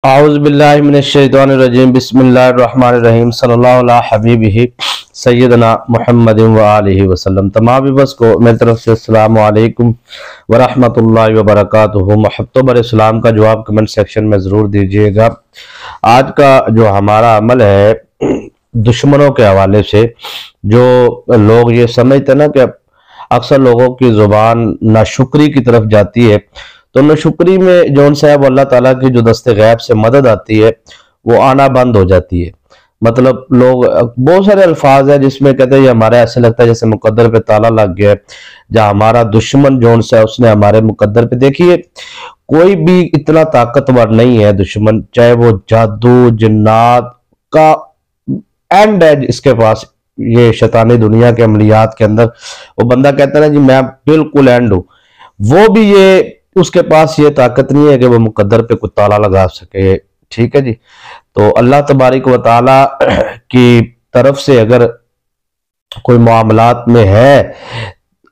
आउज़ुबिल्लाहि मिनश्शैतानिर्रजीम बिस्मिल्लाहिर्रहमानिर्रहीम सल्लल्लाहु अला हबीबिही सय्यदना मुहम्मदिन व आलिहि वसल्लम। तमाम व्यूअर्स को मेरी तरफ से अस्सलामु अलैकुम व रहमतुल्लाहि व बरकातुहू। मोहब्बत बर इस्लाम का जवाब कमेंट सेक्शन में ज़रूर दीजिएगा। आज का जो हमारा अमल है दुश्मनों के हवाले से, जो लोग ये समझते ना कि अक्सर लोगों की ज़ुबान नाशुक्री की तरफ जाती है, तो नशुक्री में जौन साहब अल्लाह ताला की जो दस्ते गैब से मदद आती है वो आना बंद हो जाती है। मतलब लोग बहुत सारे अल्फाज है जिसमें कहते हैं हमारे ऐसे लगता है जैसे मुकद्दर पे ताला लग गया है, जहाँ हमारा दुश्मन जौन सा है उसने हमारे मुकद्दर पे, देखिए कोई भी इतना ताकतवर नहीं है दुश्मन, चाहे वो जादू जिन्नात का एंड है इसके पास, ये शैतानी दुनिया के अमलियात के अंदर वो बंदा कहता है ना जी मैं बिल्कुल एंड हूँ, वो भी ये उसके पास ये ताकत नहीं है कि वो मुकद्दर पे कुछ ताला लगा सके। ठीक है जी। तो अल्लाह तबारिक व ताला की तरफ से अगर कोई मामलात में है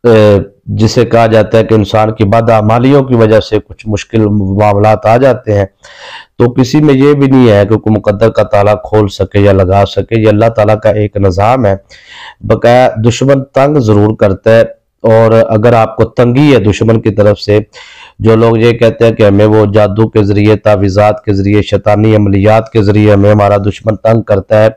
जिसे कहा जाता है कि इंसान की बदअमालियों की वजह से कुछ मुश्किल मामलात आ जाते हैं, तो किसी में ये भी नहीं है कि कोई मुकद्दर का ताला खोल सके या लगा सके। ये अल्लाह ताला का एक निज़ाम है। बकाया दुश्मन तंग जरूर करता है, और अगर आपको तंगी है दुश्मन की तरफ से, जो लोग ये कहते हैं कि हमें वो जादू के जरिए, तावीज़ात के जरिए, शैतानी अमलियात के जरिए हमें हमारा दुश्मन तंग करता है,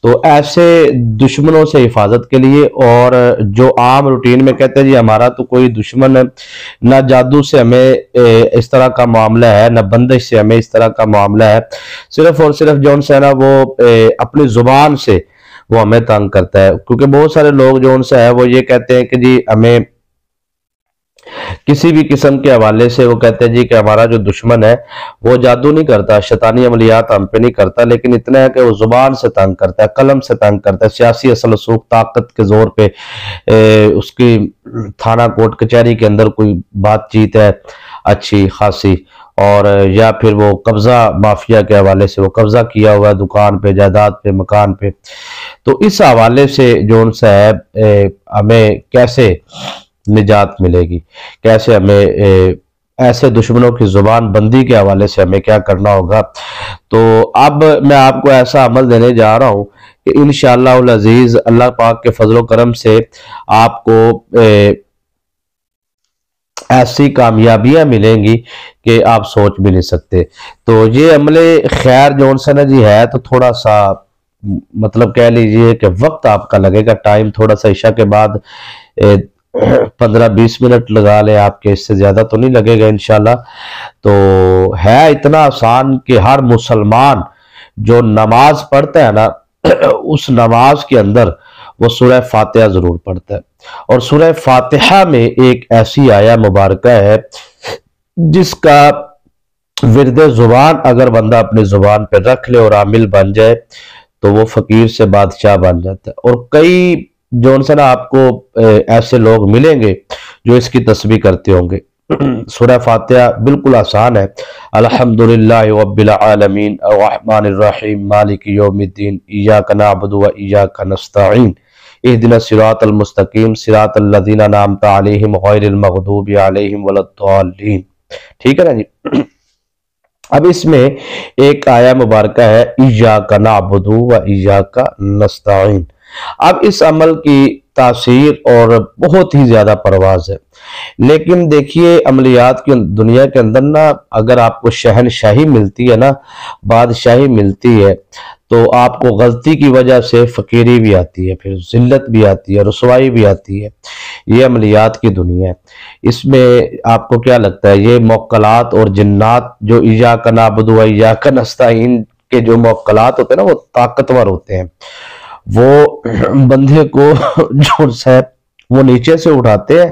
तो ऐसे दुश्मनों से हिफाजत के लिए, और जो आम रूटीन में कहते हैं जी हमारा तो कोई दुश्मन है, ना जादू से हमें इस तरह का मामला है, ना बंदिश से हमें इस तरह का मामला है, सिर्फ और सिर्फ जौन सा है ना वो अपनी जुबान से वो हमें तंग करता है। क्योंकि बहुत सारे लोग जो उनसे है वो ये कहते हैं कि जी हमें किसी भी किस्म के हवाले से वो कहते हैं जी कि हमारा जो दुश्मन है वो जादू नहीं करता, शैतानी अमलियात हम पे नहीं करता, लेकिन इतना है कि वो जुबान से तंग करता है, कलम से तंग करता है, सियासी असल सूख ताकत के जोर पे उसकी थाना कोर्ट कचहरी के अंदर कोई बातचीत है अच्छी खासी, और या फिर वो कब्जा माफिया के हवाले से वो कब्जा किया हुआ है दुकान पे, जायदाद पे, मकान पे। तो इस हवाले से जो उनसे है हमें कैसे निजात मिलेगी, कैसे हमें ऐसे दुश्मनों की जुबान बंदी के हवाले से हमें क्या करना होगा। तो अब मैं आपको ऐसा अमल देने जा रहा हूं कि इंशाअल्लाह उल अजीज अल्लाह पाक के फजलो करम से आपको ऐसी कामयाबियां मिलेंगी कि आप सोच भी नहीं सकते। तो ये अमले खैर जौन सा ना जी है, तो थोड़ा सा मतलब कह लीजिए कि वक्त आपका लगेगा, टाइम थोड़ा सा ईशा के बाद 15-20 मिनट लगा ले आपके, इससे ज्यादा तो नहीं लगेगा इंशाल्लाह। तो है इतना आसान कि हर मुसलमान जो नमाज पढ़ता है ना उस नमाज के अंदर वो सूरह फातिहा जरूर पढ़ता है, और सूरह फातिहा में एक ऐसी आया मुबारक है जिसका विरद जुबान अगर बंदा अपनी जुबान पर रख ले और आमिल बन जाए तो वो फकीर से बादशाह बन जाता है। और कई जो उनसे ना आपको ऐसे लोग मिलेंगे जो इसकी तस्बीह करते होंगे। सूरह फातिहा बिल्कुल आसान है। अल्हम्दुलिल्लाहि रब्बिल आलमीन अर्रहमानिर रहीम मालिकि यौमिद्दीन इय्याका नअबुदु व इय्याका नस्तईन इहदिनस सिरातल मुस्तकीम सिरातल लज़ीना अनअमता अलैहिम गैरिल मग़दूबि अलैहिम वलद्दाल्लीन। ठीक है ना जी। अब इसमें एक आया मुबारक है इय्याका नअबुदु व इय्याका नस्तईन। अब इस अमल की तासीर और बहुत ही ज्यादा परवाज है, लेकिन देखिए अमलियात की दुनिया के अंदर ना अगर आपको शहनशाही मिलती है ना, बादशाही मिलती है, तो आपको गलती की वजह से फकीरी भी आती है, फिर जिल्लत भी आती है, रुसवाई भी आती है। ये अमलियात की दुनिया है। इसमें आपको क्या लगता है ये मौक्कलात और जिन्नात जो इय्याका नअबुदु व इय्याका नस्तईन के जो मौक्कलात होते हैं ना वो ताकतवर होते हैं, वो बंदे को जो है वो नीचे से उठाते हैं।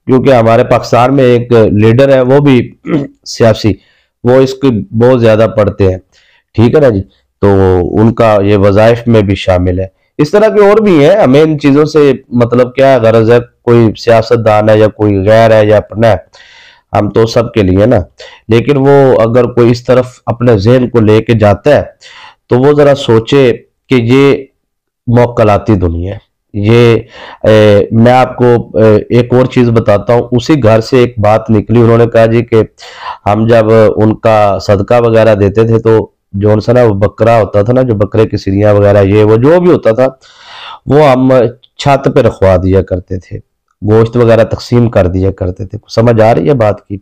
क्योंकि हमारे पाकिस्तान में एक लीडर है वो भी सियासी, वो इसको बहुत ज्यादा पढ़ते हैं। ठीक है ना जी। तो उनका ये वज़ाइफ में भी शामिल है। इस तरह के और भी हैं। हमें इन चीजों से मतलब क्या गरज है, कोई सियासतदान है या कोई गैर है या अपना है, हम तो सब के लिए ना। लेकिन वो अगर कोई इस तरफ अपने ज़हन को लेके जाता है तो वो जरा सोचे कि ये मौक्कलाती दुनिया है, ये मैं आपको एक और चीज बताता हूँ। उसी घर से एक बात निकली, उन्होंने कहा जी कि हम जब उनका सदका वगैरह देते थे तो जो सा ना वो बकरा होता था ना, जो बकरे की सीढ़ियाँ वगैरह ये वो जो भी होता था, वो हम छत पे रखवा दिया करते थे, गोश्त वगैरह तकसीम कर दिया करते थे। समझ आ रही है बात की?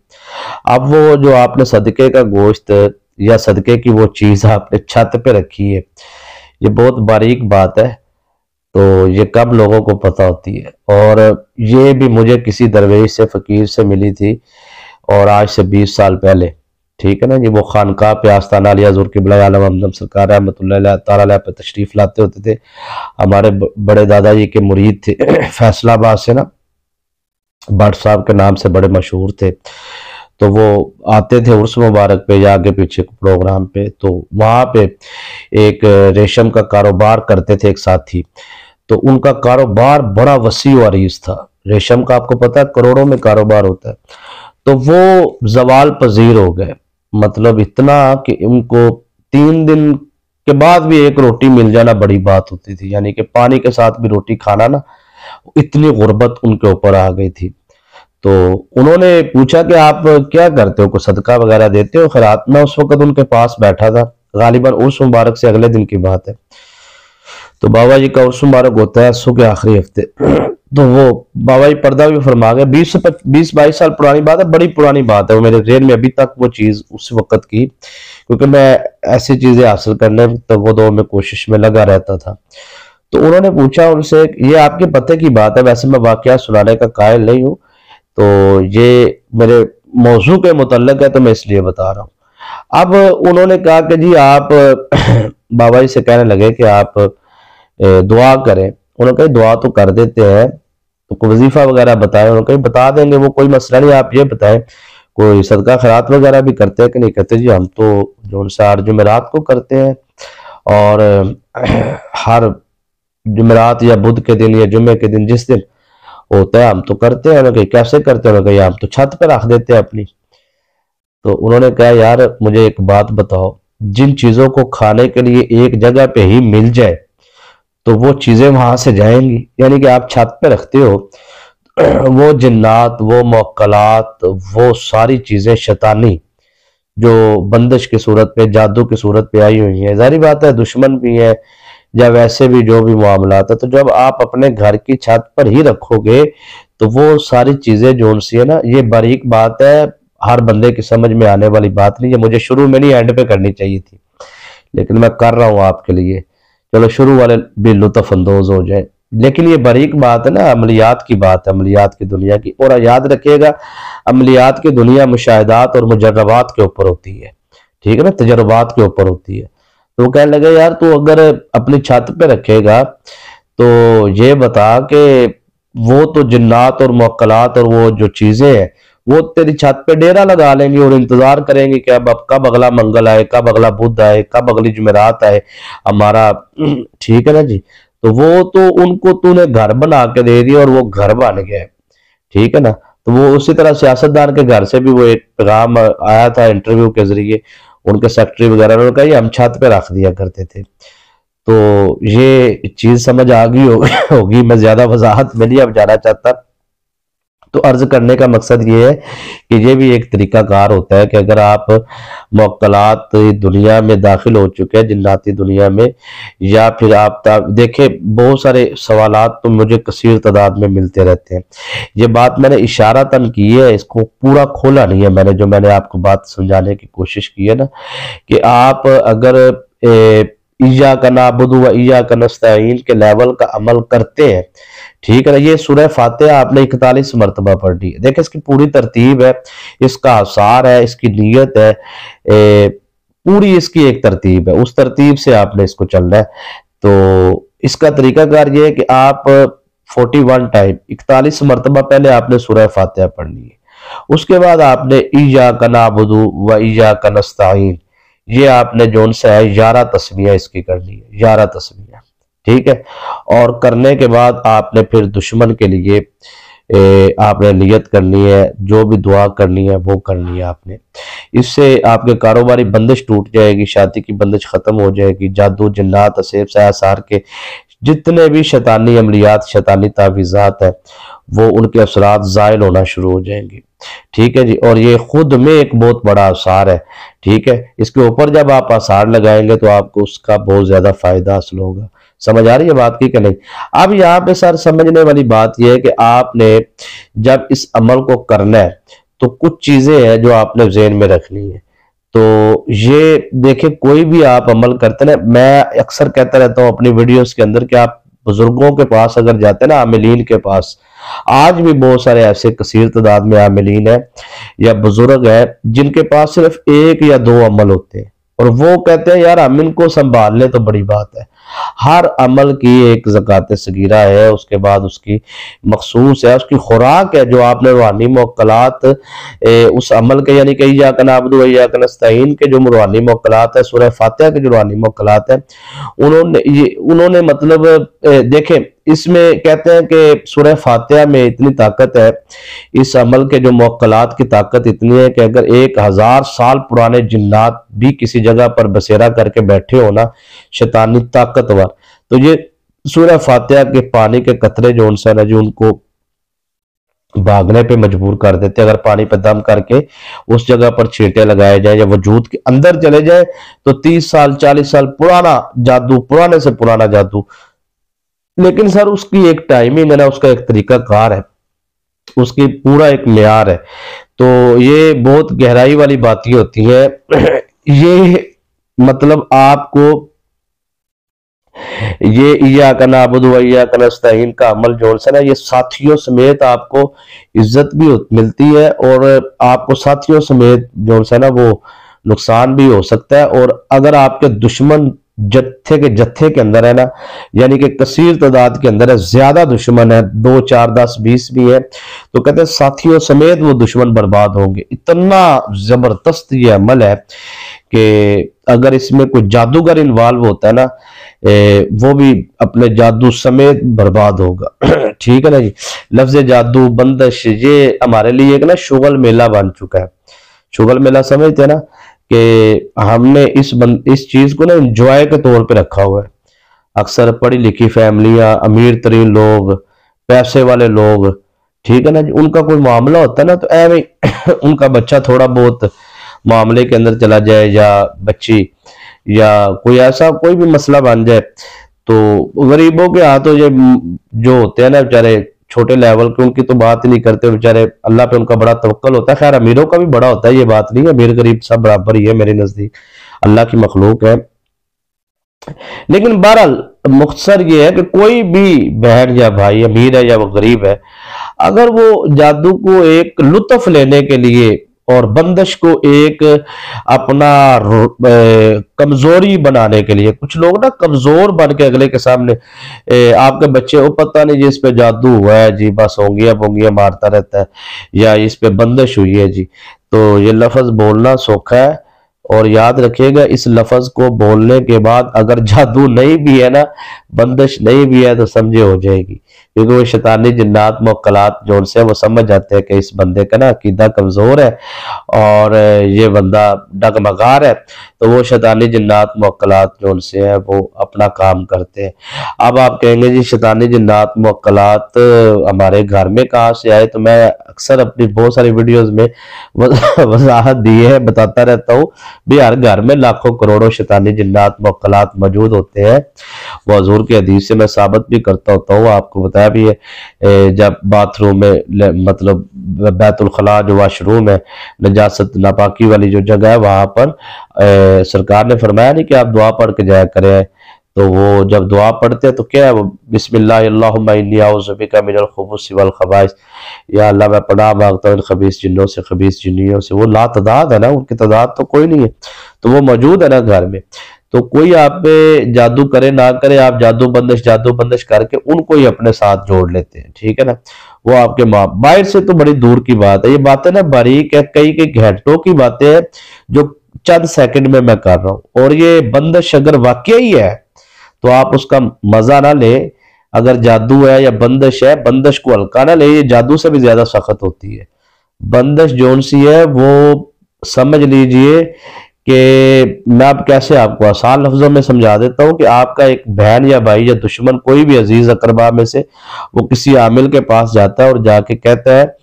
अब वो जो आपने सदके का गोश्त या सदके की वो चीज आपने छत पे रखी है, ये बहुत बारीक बात है। तो ये कब लोगों को पता होती है। और ये भी मुझे किसी दरवेश से फकीर से मिली थी, और आज से 20 साल पहले, ठीक है ना जी। वो खानकाह पे आस्ताना अली हज़ूर क़िबला आलम हमदम सरकार रहमतुल्लाह तआला पे तशरीफ लाते होते थे। हमारे बड़े दादाजी के मुरीद थे फैसलाबाद से ना, भट्ट साहब के नाम से बड़े मशहूर थे। तो वो आते थे उर्स मुबारक पे या आगे पीछे प्रोग्राम पे, तो वहाँ पे एक रेशम का कारोबार करते थे एक साथी। तो उनका कारोबार बड़ा वसी व अरीज था। रेशम का आपको पता है करोड़ों में कारोबार होता है। तो वो जवाल पजीर हो गए, मतलब इतना कि उनको 3 दिन के बाद भी एक रोटी मिल जाना बड़ी बात होती थी, यानी कि पानी के साथ भी रोटी खाना ना, इतनी गुर्बत उनके ऊपर आ गई थी। तो उन्होंने पूछा कि आप क्या करते हो, कुछ सदका वगैरह देते हो, खैरात? मैं उस वक्त उनके पास बैठा था, गालिबन उर्स मुबारक से अगले दिन की बात है। तो बाबा जी का उर्स मुबारक होता है सो के आखिरी हफ्ते। तो वो बाबा जी पर्दा भी फरमा गए। 20-22 साल पुरानी बात है, बड़ी पुरानी बात है। वो मेरे जेल में अभी तक वो चीज उस वक्त की, क्योंकि मैं ऐसी चीजें हासिल करने तक वो दो में कोशिश में लगा रहता था। तो उन्होंने पूछा उनसे, ये आपके पते की बात है, वैसे मैं वाकया सुनाने का कायल नहीं हूँ, तो ये मेरे मौजू के मुतल्लिक है, तो मैं इसलिए बता रहा हूँ। अब उन्होंने कहा कि जी आप बाबा जी से कहने लगे कि आप दुआ करें। उन्होंने कहा दुआ तो कर देते हैं, तो कोई वजीफा वगैरह बताएं। उन्होंने कहा बता देंगे, वो कोई मसला नहीं, आप ये बताएं कोई सदका खैरात वगैरह भी करते हैं कि नहीं करते? जी हम तो जो हर जुमेरात को करते हैं, और हर जुमेरात या बुध के दिन या जुम्मे के दिन जिस दिन होता है हम तो करते हैं। उन्होंने कहा कैसे करते हैं? उन्होंने कहा हम तो छत पे रख देते हैं अपनी। तो उन्होंने कहा यार मुझे एक बात बताओ, जिन चीजों को खाने के लिए एक जगह पे ही मिल जाए तो वो चीजें वहां से जाएंगी, यानी कि आप छत पे रखते हो, वो जिन्नात, वो मौक्कलात, वो सारी चीजें शैतानी जो बंदिश की सूरत पे, जादू की सूरत पे आई हुई है, जारी बात है दुश्मन भी है या वैसे भी जो भी मामलात है, तो जब आप अपने घर की छत पर ही रखोगे तो वो सारी चीजें जो उनसी है ना, ये बारीक बात है, हर बंदे की समझ में आने वाली बात नहीं है। मुझे शुरू में नहीं एंड पे करनी चाहिए थी, लेकिन मैं कर रहा हूँ आपके लिए। चलो शुरू वाले भी लुत्फ अंदोज हो जाए, लेकिन ये बारीक बात है ना, अमलियात की बात है, अमलियात की दुनिया की। और याद रखिएगा अमलियात की दुनिया मुशाहिदात और मुजर्रबात के ऊपर होती है, ठीक है ना, तजर्बात के ऊपर होती है। तो वो कहने लगे यार तू अगर अपनी छत पे रखेगा तो ये बता कि वो तो जिन्नात और मुअक्कलात और वो जो चीजें हैं वो तेरी छत पे डेरा लगा लेंगे और इंतजार करेंगे कि अब कब अगला मंगल आए, कब अगला बुध आए, कब अगली जुमेरात आए हमारा, ठीक है ना जी। तो वो तो उनको तूने घर बना के दे दिया और वो घर बन गया, ठीक है ना। तो वो उसी तरह सियासतदान के घर से भी वो एक पैगाम आया था इंटरव्यू के जरिए, उनके सेक्रेटरी वगैरह ने कहा हम छत पे रख दिया करते थे। तो ये चीज समझ आ गई होगी। मैं ज्यादा वजाहत में नहीं अब जाना चाहता। तो अर्ज करने का मकसद ये है कि ये भी एक तरीकाकार होता है कि अगर आप मुअक्कलात दुनिया में दाखिल हो चुके हैं, जिन्नाती दुनिया में, या फिर आप देखे बहुत सारे सवालात तो मुझे कसीर तादाद में मिलते रहते हैं। ये बात मैंने इशारतन की है, इसको पूरा खोला नहीं है मैंने, जो मैंने आपको बात समझाने की कोशिश की है ना, कि आप अगर इय्या का नाबुदु व इय्या का नस्तईन के लेवल का अमल करते हैं, ठीक है ना। ये सूरह फातिहा आपने 41 मरतबा पढ़ ली है। देखिए इसकी पूरी तरतीब है, इसका आसार है, इसकी नीयत है, पूरी इसकी एक तरतीब है, उस तरतीब से आपने इसको चलना है। तो इसका तरीकाकार ये है कि आप 41 टाइम 41 मरतबा पहले आपने सूरह फातिहा पढ़नी है, उसके बाद आपने इय्या का नाबुदु व इय्या का नस्तईन, ये आपने जोन से है 11 तस्मीया इसकी करनी है, 11 तस्मीया, ठीक है। और करने के बाद आपने फिर दुश्मन के लिए आपने नियत करनी है, जो भी दुआ करनी है वो करनी है आपने। इससे आपके कारोबारी बंदिश टूट जाएगी, शादी की बंदिश खत्म हो जाएगी, जादू जिन्नात असेब सार के जितने भी शैतानी अमलियात शैतानी तावीज़ात है वो उनके असरात ज़ायल होना शुरू हो जाएंगे। ठीक है जी, और ये खुद में एक बहुत बड़ा आसार है। ठीक है, इसके ऊपर जब आप आसार लगाएंगे तो आपको उसका बहुत ज्यादा फायदा हासिल होगा। समझ आ रही है बात की कि नहीं? अब यहाँ पे सर समझने वाली बात यह है कि आपने जब इस अमल को करना है तो कुछ चीजें हैं जो आपने ज़हन में रखनी है। तो ये देखे, कोई भी आप अमल करते ना, मैं अक्सर कहता रहता हूँ अपनी वीडियोस के अंदर कि आप बुजुर्गों के पास अगर जाते हैं ना, आमिलीन के पास, आज भी बहुत सारे ऐसे कसीर तादाद में आमिलीन है या बुजुर्ग है जिनके पास सिर्फ एक या दो अमल होते हैं और वो कहते हैं यार हम इनको संभाल लें तो बड़ी बात है। हर अमल की एक ज़कात सगीरा है, उसके बाद उसकी मखसूस है, उसकी खुराक है जो आपने रूहानी मौक्कलात उस अमल के, यानी कि इय्याक नअबुदु व इय्याक नस्तईन के जो रूहानी मौक्कलात है, सूरह फातिहा के जो रूहानी मौक्कलात है, उन्होंने मतलब देखें, इसमें कहते हैं कि सूरह फातिहा में इतनी ताकत है, इस अमल के जो मौक्कलात की ताकत इतनी है कि अगर 1000 साल पुराने जिन्नात भी किसी जगह पर बसेरा करके बैठे हो ना, शैतानी ताकतवर, तो ये सूरह फातिहा के पानी के कतरे जो उनसे ना, जो उनको भागने पे मजबूर कर देते। अगर पानी पे दम करके उस जगह पर छींटे लगाए जाए या वजूद के अंदर चले जाए तो 30 साल 40 साल पुराना जादू, पुराने से पुराना जादू। लेकिन सर उसकी एक टाइमिंग है ना, उसका एक तरीका कार है, उसकी पूरा एक मियार है। तो ये बहुत गहराई वाली बातें होती हैं। ये मतलब आपको ये इय्याक नअबुदु व इय्याक नस्तईन का अमल जो है ना, ये साथियों समेत आपको इज्जत भी मिलती है और आपको साथियों समेत जो है ना वो नुकसान भी हो सकता है। और अगर आपके दुश्मन जत्थे के अंदर है ना, यानी कि कसीर तादाद के अंदर है, ज्यादा दुश्मन है, 2 4 10 20 भी है, तो कहते हैं साथियों समेत वो दुश्मन बर्बाद होंगे। इतना जबरदस्त ये अमल है कि अगर इसमें कोई जादूगर इन्वॉल्व होता है ना, वो भी अपने जादू समेत बर्बाद होगा। ठीक है ना जी। लफ्ज जादू, बंदिश, ये हमारे लिए एक ना शुगल मेला बन चुका है। शुगल मेला समझते हैं ना कि हमने इस चीज को ना एंजॉय के तौर पे रखा हुआ है। अक्सर पढ़ी लिखी फैमिलियां, अमीर तरीन लोग, पैसे वाले लोग, ठीक है ना जी, उनका कोई मामला होता है ना तो ऐਵੇਂ उनका बच्चा थोड़ा बहुत मामले के अंदर चला जाए या बच्ची या कोई ऐसा कोई भी मसला बन जाए तो गरीबों के हाथों ये जो होते हैं ना बेचारे छोटे लेवल के, उनकी तो बात ही नहीं करते बेचारे, अल्लाह पे उनका बड़ा तवक्कल होता है। खैर अमीरों का भी बड़ा होता है, ये बात नहीं है, अमीर गरीब सब बराबर ही है मेरे नजदीक, अल्लाह की मखलूक है। लेकिन बहरहाल मुख्तसर ये है कि कोई भी बहन या भाई अमीर है या वो गरीब है, अगर वो जादू को एक लुत्फ लेने के लिए और बंदिश को एक अपना कमजोरी बनाने के लिए, कुछ लोग ना कमजोर बन के अगले के सामने आपके बच्चे वो पता नहीं जी इस पे जादू हुआ है जी, बस होंगियां मारता रहता है, या इस पे बंदिश हुई है जी। तो ये लफ्ज बोलना सौखा है और याद रखिएगा इस लफ्ज को बोलने के बाद अगर जादू नहीं भी है ना, बंदिश नहीं भी है, तो समझे हो जाएगी, क्योंकि वो शैतानी जिन्नात मुक्कलात जो उनसे वो समझ जाते हैं कि इस बंदे का ना अकीदा कमजोर है और ये बंदा डगमगार है, तो वो शैतानी जिन्नात मुक्कलात जो उनसे है वो अपना काम करते हैं। अब आप कहेंगे जी शैतानी जिन्नात मुक्कलात हमारे घर में कहाँ से आए, तो मैं अक्सर अपनी बहुत सारी वीडियोस में वजाहत दी है, बताता रहता हूँ भी हर घर में लाखों करोड़ों शैतानी जिन्नात मुक्कलात मौजूद होते हैं। वो हुजूर के हदीस से मैं साबित भी करता होता हूँ, आपको बताया भी है। जब बाथरूम में मतलब बैतुल खला जो वाशरूम है, नजासत नापाकी वाली जो जगह है, वहां पर सरकार ने फरमाया नहीं कि आप दुआ पढ़ के जाया करें, तो वो जब दुआ पढ़ते हैं तो क्या है वो बिस्मिल्लाह अल्लाहुम्मा इन्नी अऊज़ु बिका मिनल खुबुसि वल खबाइस, या अल्लाह मैं पनाह मांगता हूँ इन खबीस जिन्नों से, खबीस जिन्नियों से। वो ला तादाद है ना, उनकी तादाद तो कोई नहीं है, तो वो मौजूद है ना घर में। तो कोई आप पे जादू करे ना करे, आप जादू बंदिश करके उनको ही अपने साथ जोड़ लेते हैं, ठीक है ना। वो आपके माँ बाहर से तो बड़ी दूर की बात है, ये बातें ना बारीक है, कई घंटों की बातें हैं जो चंद सेकंड में मैं कर रहा हूं। और ये बंदिश अगर वाकई ही है तो आप उसका मजा ना ले, अगर जादू है या बंदिश है, बंदिश को हल्का ना ले, ये जादू से भी ज्यादा सख्त होती है। बंदिश जोन सी है वो समझ लीजिए कि मैं अब कैसे आपको आसान लफ्जों में समझा देता हूं कि आपका एक बहन या भाई या दुश्मन कोई भी अजीज अकरबा में से वो किसी आमिल के पास जाता है और जाके कहता है,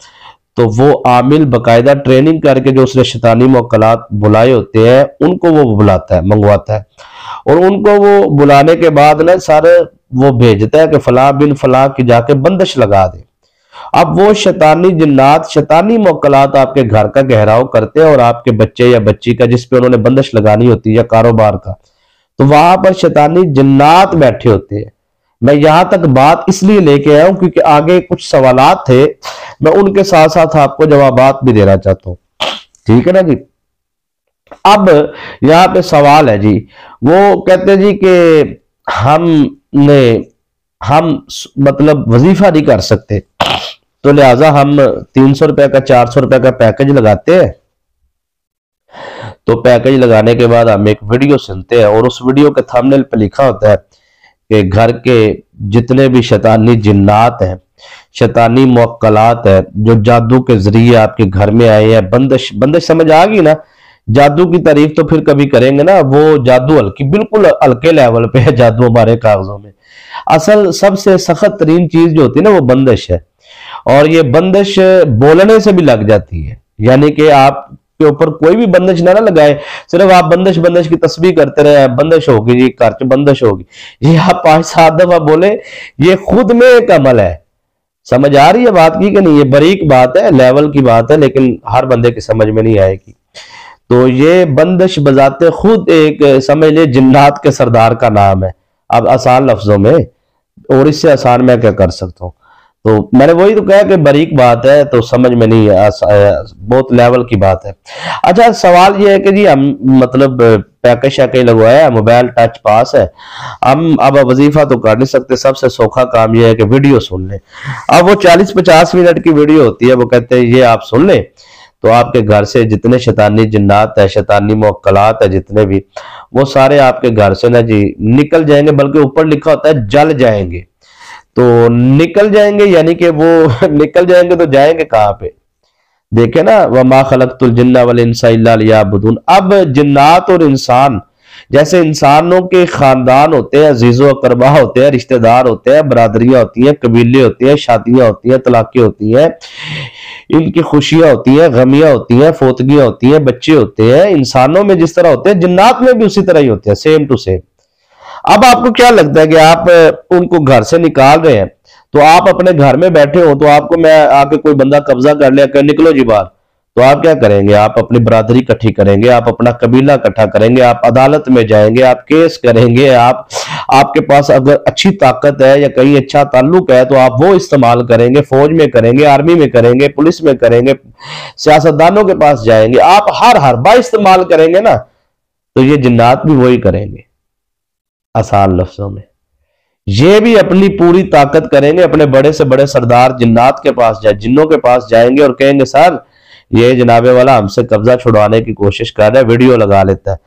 तो वो आमिल बकायदा ट्रेनिंग करके जो उसने शैतानी मुवक्कलात बुलाए होते हैं उनको वो बुलाता है, मंगवाता है, और उनको वो बुलाने के बाद ना सारे वो भेजता है कि फलां बिन फलां की जाके बंदिश लगा दे। अब वो शैतानी जिन्नात, शैतानी मुवक्कलात आपके घर का घेराव करते हैं और आपके बच्चे या बच्ची का जिस पे उन्होंने बंदिश लगानी होती है या कारोबार का, तो वहां पर शैतानी जिन्नात बैठे होते हैं। मैं यहां तक बात इसलिए लेके आया हूं क्योंकि आगे कुछ सवालात थे, मैं उनके साथ साथ आपको जवाबात भी देना चाहता हूं। ठीक है ना जी। अब यहाँ पे सवाल है जी, वो कहते हैं जी कि हम मतलब वजीफा नहीं कर सकते, तो लिहाजा हम 300 रुपए का 400 रुपए का पैकेज लगाते हैं। तो पैकेज लगाने के बाद हम एक वीडियो सुनते हैं और उस वीडियो के थंबनेल पे लिखा होता है कि घर के जितने भी शैतानी जिन्नात हैं, शैतानी मुवक्कलात है, जो जादू के जरिए आपके घर में आए हैं, बंदिश, बंदिश समझ आ गई ना। जादू की तारीफ तो फिर कभी करेंगे ना, वो जादू हल्की, बिल्कुल हल्के लेवल पे है जादू हमारे कागजों में। असल सबसे सख्त तरीन चीज जो होती है ना वो बंदिश है, और ये बंदिश बोलने से भी लग जाती है। यानी कि आप के ऊपर कोई भी बंदिश ना लगाए, सिर्फ आप बंदिश बंदिश की तस्बीह करते रहे, बंदिश होगी जी, घर च बंदिश होगी, ये आप 5-7 दफा बोले, ये खुद में एक अमल है। समझ आ रही है बात की कि नहीं? ये बारीक बात है, लेवल की बात है, लेकिन हर बंदे की समझ में नहीं आएगी। तो ये बंदिश बजाते खुद एक समझ ले जिन्नात के सरदार का नाम है। अब आसान लफ्जों में, और इससे आसान मैं क्या कर सकता हूँ? तो मैंने वही तो कहा कि बारीक बात है, तो समझ में नहीं है, बहुत लेवल की बात है। अच्छा, सवाल ये है कि जी हम मतलब पैकेज शैकेज लगवाया है, मोबाइल टच पास है, हम अब वजीफा तो कर नहीं सकते, सबसे सौखा काम ये है कि वीडियो सुन लें। अब वो 40-50 मिनट की वीडियो होती है, वो कहते हैं ये आप सुन लें तो आपके घर से जितने शैतानी जिन्नात है, शैतानी मुवक्कलात है जितने भी, वो सारे आपके घर से ना जी निकल जाएंगे, बल्कि ऊपर लिखा होता है जल जाएंगे। तो निकल जाएंगे यानी कि वो निकल जाएंगे तो जाएंगे कहाँ पे? देखे ना, वमा खलक़तुल जिन्ना वल इंसा इल्ला लियअबुदून। अब जिन्नात और इंसान, जैसे इंसानों के खानदान होते हैं, अजीजो अकरबा होते हैं, रिश्तेदार होते हैं, बरादरियां होती हैं, कबीले होते हैं, शादियां होती हैं, तलाक़ें होती हैं, इनकी खुशियां होती हैं, गमियां होती हैं, फोतगियां होती हैं, बच्चे होते हैं, इंसानों में जिस तरह होते हैं जिन्नात में भी उसी तरह ही होते हैं, सेम टू सेम। अब आपको क्या लगता है कि आप उनको घर से निकाल रहे हैं, तो आप अपने घर में बैठे हो, तो आपको मैं आके कोई बंदा कब्जा कर लिया कर निकलो जी बाहर, तो आप क्या करेंगे? आप अपनी बरादरी इकट्ठी करेंगे, आप अपना कबीला इकट्ठा करेंगे, आप अदालत में जाएंगे, आप केस करेंगे, आपके पास अगर अच्छी ताकत है या कहीं अच्छा ताल्लुक है तो आप वो इस्तेमाल करेंगे, फौज में करेंगे, आर्मी में करेंगे, पुलिस में करेंगे, सियासतदानों के पास जाएंगे, आप हर हरबा इस्तेमाल करेंगे ना, तो ये जिन्नात भी वही करेंगे। आसान लफ्जों में ये भी अपनी पूरी ताकत करेंगे, अपने बड़े से बड़े सरदार जिन्नात के पास जिन्नों के पास जाएंगे और कहेंगे सर ये जनाबे वाला हमसे कब्जा छुड़वाने की कोशिश कर रहा है, वीडियो लगा लेता है,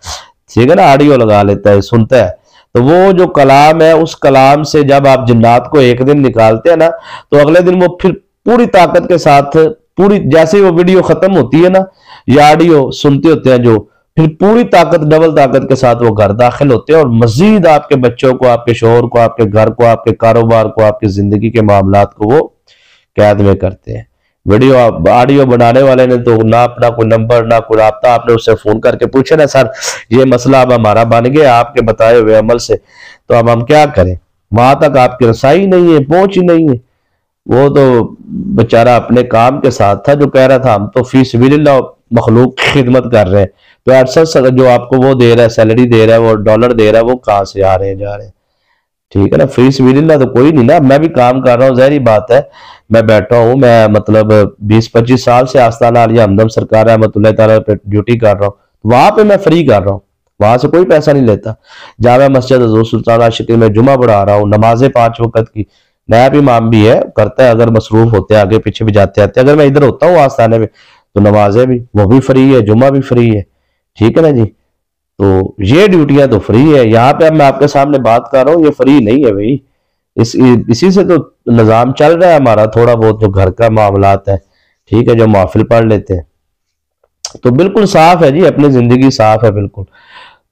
ठीक है ना, ऑडियो लगा लेता है, सुनता है, तो वो जो कलाम है उस कलाम से जब आप जिन्नात को एक दिन निकालते हैं ना, तो अगले दिन वो फिर पूरी ताकत के साथ, पूरी जैसे ही वो वीडियो खत्म होती है ना या ऑडियो सुनते होते हैं जो, फिर पूरी ताकत, डबल ताकत के साथ वो घर दाखिल होते हैं और मजीद आपके बच्चों को, आपके शोहर को, आपके घर को, आपके कारोबार को, आपकी जिंदगी के मामलात को वो कैद में करते हैं। वीडियो ऑडियो बनाने वाले ने तो ना अपना कोई नंबर ना कोई राब्ता, आपने उससे फोन करके पूछे ना सर ये मसला अब हमारा बन गया आपके बताए हुए अमल से, तो अब हम क्या करें? वहां तक आपकी रसाई नहीं है, पहुंच ही नहीं है। वो तो बेचारा अपने काम के साथ था, जो कह रहा था हम तो फी सबिलिल्लाह मखलूक की खिदमत कर रहे हैं, तो अरसा जो आपको वो दे रहा है, सैलरी दे रहा है, वो डॉलर दे रहा है, वो कहाँ से आ रहे हैं जा रहे हैं? ठीक है ना, फी सबिलिल्लाह तो कोई नहीं ना। मैं भी काम कर रहा हूँ, ज़ाहिर बात है, मैं बैठा हूँ, मैं मतलब 20-25 साल से आस्ताना आलिया हमदम सरकार रहमतुल्लाह तआला पे ड्यूटी कर रहा हूँ, वहां पे मैं फ्री कर रहा हूँ, वहां से कोई पैसा नहीं लेता। जामा मस्जिद हज़रत सुल्तान आशिकीन में जुमा पढ़ा रहा हूँ, नमाजें 5 वक्त की, नायब इमाम भी है, करता है, अगर मसरूफ होते हैं आगे पीछे भी जाते आते, अगर मैं इधर होता हूँ आस्थाने में तो नमाजें भी वो भी फ्री है, जुमा भी फ्री है, ठीक है ना जी। तो ये ड्यूटियां तो फ्री है, यहाँ पे अब मैं आपके सामने बात कर रहा हूँ, ये फ्री नहीं है भाई, इसी से तो निज़ाम चल रहा है हमारा, थोड़ा बहुत जो घर का मामलात है, ठीक है, जो महफिल पढ़ लेते हैं। तो बिल्कुल साफ है जी, अपनी जिंदगी साफ है बिल्कुल।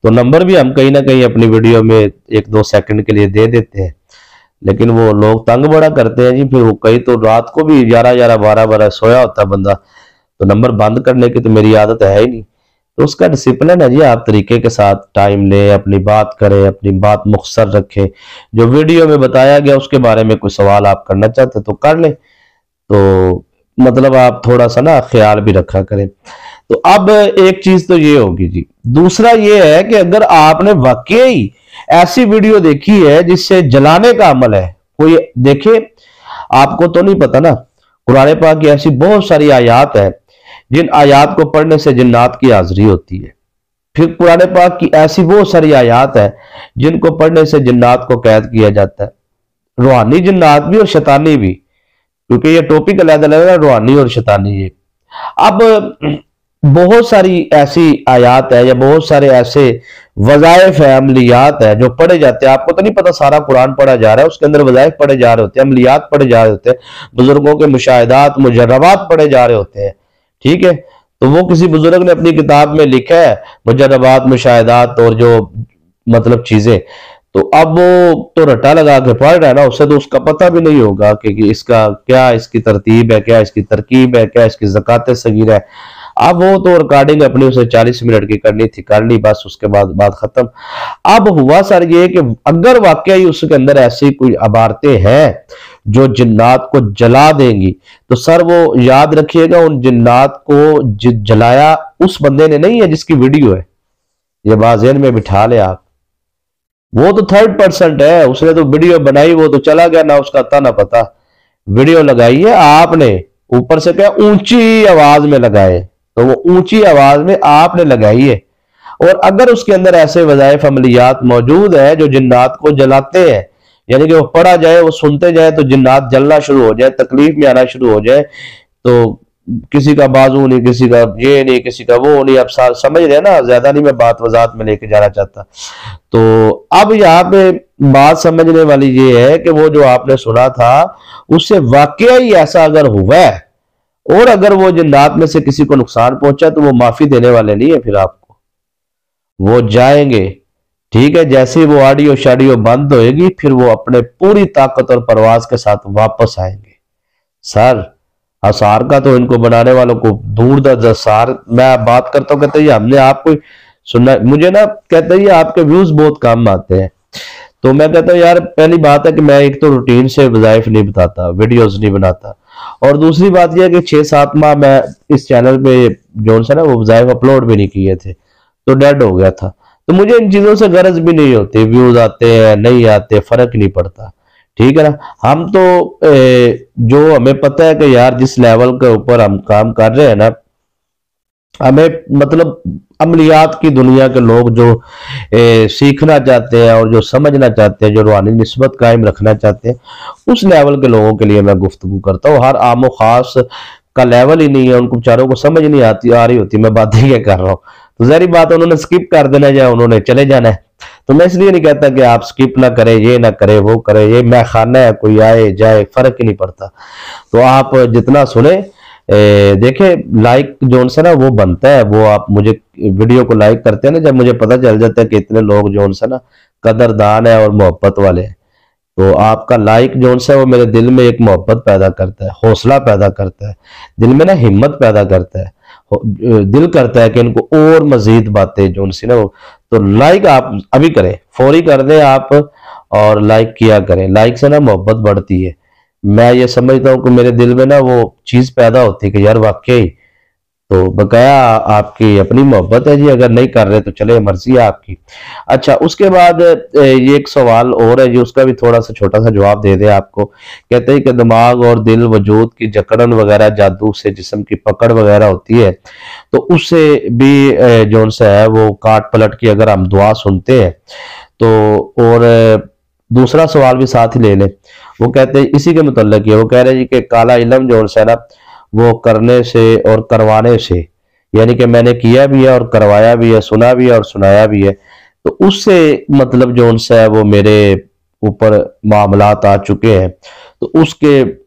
तो नंबर भी हम कहीं ना कहीं अपनी वीडियो में 1-2 सेकंड के लिए दे देते हैं, लेकिन वो लोग तंग बड़ा करते हैं जी। फिर वो कई तो रात को भी 11-11 12-12 सोया होता है बंदा, तो नंबर बंद करने की तो मेरी आदत है ही नहीं। तो उसका डिसिप्लिन है जी, आप तरीके के साथ टाइम लें, अपनी बात करें, अपनी बात मुख्तसर रखें। जो वीडियो में बताया गया उसके बारे में कोई सवाल आप करना चाहते तो कर लें, तो मतलब आप थोड़ा सा ना ख्याल भी रखा करें। तो अब एक चीज तो ये होगी जी। दूसरा ये है कि अगर आपने वाकई ऐसी वीडियो देखी है जिससे जलाने का अमल है, कोई देखे, आपको तो नहीं पता ना, कुरान पाक की ऐसी बहुत सारी आयात है जिन आयात को पढ़ने से जिन्नात की हाजिरी होती है। फिर कुरान पाक की ऐसी बहुत सारी आयात है जिनको पढ़ने से जिन्नात को कैद किया जाता है, रूहानी जिन्नात भी और शैतानी भी, क्योंकि ये टॉपिक अलग अलग है, रूहानी और शैतानी ये। अब बहुत सारी ऐसी आयात है या बहुत सारे ऐसे वज़ाइफ है, अमलियात है जो पढ़े जाते हैं। आपको तो नहीं पता सारा कुरान पढ़ा जा रहा है, उसके अंदर वज़ाइफ पढ़े जा रहे होते हैं, अमलियात पढ़े जा रहे होते हैं, बुजुर्गों के मुशाहिदात मुजर्रबात पढ़े जा रहे होते हैं, ठीक है। तो वो किसी बुजुर्ग ने अपनी किताब में लिखा है मुजर्रबात मुशाहिदात और जो मतलब चीजें, तो अब वो तो रट्टा लगा के पढ़ रहा है ना, उससे तो उसका पता भी नहीं होगा कि इसका क्या, इसकी तरतीब है क्या, इसकी तरकीब है क्या, इसकी ज़कात सगीरा है। अब वो तो रिकॉर्डिंग अपनी उसे 40 मिनट की करनी थी, कर ली, बस उसके बाद बात खत्म। अब हुआ सर ये कि अगर वाकई उसके अंदर ऐसी कोई अबारतें हैं जो जिन्नात को जला देंगी, तो सर वो याद रखिएगा उन जिन्नात को जलाया उस बंदे ने नहीं है जिसकी वीडियो है, ये बात ज़हन में बिठा ले आप। वो तो थर्ड पर्सन है, उसने तो वीडियो बनाई, वो तो चला गया, ना उसका था ना पता। वीडियो लगाई है आपने, ऊपर से क्या ऊंची आवाज में लगाए, तो वो ऊंची आवाज में आपने लगाई है। और अगर उसके अंदर ऐसे वज़ाइफ अमलियात मौजूद है जो जिन्नात को जलाते हैं, यानी कि वो पढ़ा जाए, वो सुनते जाए तो जिन्नात जलना शुरू हो जाए, तकलीफ में आना शुरू हो जाए, तो किसी का बाजू नहीं, किसी का ये नहीं, किसी का वो नहीं। अब समझ रहे हैं ना, ज्यादा नहीं मैं बात वजात में लेके जाना चाहता। तो अब यहाँ पे बात समझने वाली ये है कि वो जो आपने सुना था उससे वाकई ही ऐसा अगर हुआ है और अगर वो जिन्नात में से किसी को नुकसान पहुंचा तो वो माफी देने वाले नहीं है, फिर आपको वो जाएंगे, ठीक है। जैसे ही वो ऑडियो शाडियो बंद होएगी फिर वो अपने पूरी ताकत और परवाज के साथ वापस आएंगे। सर आसार का तो इनको बनाने वालों को दूर दर्ज सार, मैं बात करता हूँ, कहते हैं हमने आपको सुनना, मुझे ना कहते हैं आपके व्यूज बहुत कम आते हैं। तो मैं कहता हूँ यार, पहली बात है कि मैं एक तो रूटीन से वज़ाइफ नहीं बताता, वीडियोस नहीं बनाता, और दूसरी बात यह है कि 6-7 माह मैं इस चैनल पे जो सा ना वो वज़ाइफ अपलोड भी नहीं किए थे, तो डेड हो गया था। तो मुझे इन चीजों से गरज भी नहीं होती, व्यूज आते हैं नहीं आते फर्क नहीं पड़ता, ठीक है ना। हम तो जो हमें पता है कि यार जिस लेवल के ऊपर हम काम कर रहे हैं ना, हमें मतलब अमलियात की दुनिया के लोग जो सीखना चाहते हैं और जो समझना चाहते हैं, जो रूहानी निस्बत कायम रखना चाहते हैं, उस लेवल के लोगों के लिए मैं गुफ्तगू करता हूँ। हर आमो खास का लेवल ही नहीं है, उनको बेचारों को समझ नहीं आती आ रही होती मैं बातें क्या कर रहा हूँ, तो जहरी बात है उन्होंने स्किप कर देना या उन्होंने चले जाना है। तो मैं इसलिए नहीं कहता कि आप स्किप ना करें, ये ना करें वो करें, ये मैं खाना है, कोई आए जाए फर्क ही नहीं पड़ता। तो आप जितना सुने देखे, लाइक जो सा ना वो बनता है, वो आप मुझे वीडियो को लाइक करते हैं ना, जब मुझे पता चल जाता है कि इतने लोग जो सा ना कदरदान है और मोहब्बत वाले हैं, तो आपका लाइक जो सा वो मेरे दिल में एक मोहब्बत पैदा करता है, हौसला पैदा करता है, दिल में ना हिम्मत पैदा करता है, दिल करता है कि इनको और मजीद बातें जो सी ना वो। तो लाइक आप अभी करें, फौरी कर दें आप और लाइक किया करें, लाइक से ना मोहब्बत बढ़ती है। मैं ये समझता हूँ कि मेरे दिल में ना वो चीज पैदा होती है कि यार वाकई, तो बकाया आपकी अपनी मोहब्बत है जी, अगर नहीं कर रहे तो चले, मर्जी है आपकी। अच्छा, उसके बाद ये एक सवाल और है जी, उसका भी थोड़ा सा छोटा सा जवाब दे दे आपको। कहते हैं कि दिमाग और दिल वजूद की जकड़न वगैरह, जादू से जिस्म की पकड़ वगैरह होती है, तो उससे भी जो सा है वो काट पलट की अगर हम दुआ सुनते हैं तो। और दूसरा सवाल भी साथ ही ले लें, वो कहते हैं इसी के मुतल्लिक है, वो कह रहे हैं जी कि काला इल्म जो है ना वो करने से और करवाने से, यानी कि मैंने किया भी है और करवाया भी है, सुना भी है और सुनाया भी है, तो उससे मतलब जो सा है वो मेरे ऊपर मामलात आ चुके हैं, तो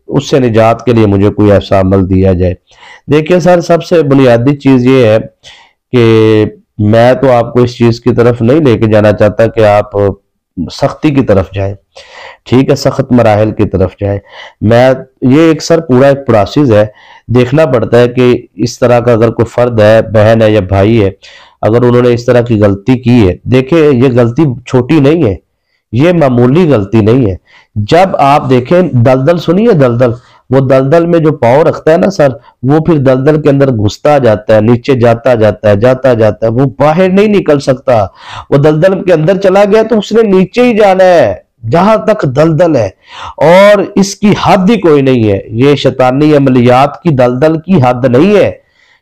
उससे निजात के लिए मुझे कोई ऐसा अमल दिया जाए। देखिए सर, सबसे बुनियादी चीज ये है कि मैं तो आपको इस चीज की तरफ नहीं लेके जाना चाहता कि आप सख्ती की तरफ जाए, ठीक है, सख्त मराहल की तरफ जाए। मैं ये एक सर पूरा एक प्रोसेस है, देखना पड़ता है कि इस तरह का अगर कोई फर्द है, बहन है या भाई है, अगर उन्होंने इस तरह की गलती की है, देखिए ये गलती छोटी नहीं है, ये मामूली गलती नहीं है। जब आप देखें दलदल, सुनिए दलदल, वो दलदल में जो पाँव रखता है ना सर, वो फिर दलदल के अंदर घुसता जाता है, नीचे जाता जाता है, जाता जाता है, वो बाहर नहीं निकल सकता। वो दलदल के अंदर चला गया तो उसने नीचे ही जाना है जहां तक दलदल है, और इसकी हद ही कोई नहीं है। ये शैतानी अमलियात की दलदल की हद नहीं है,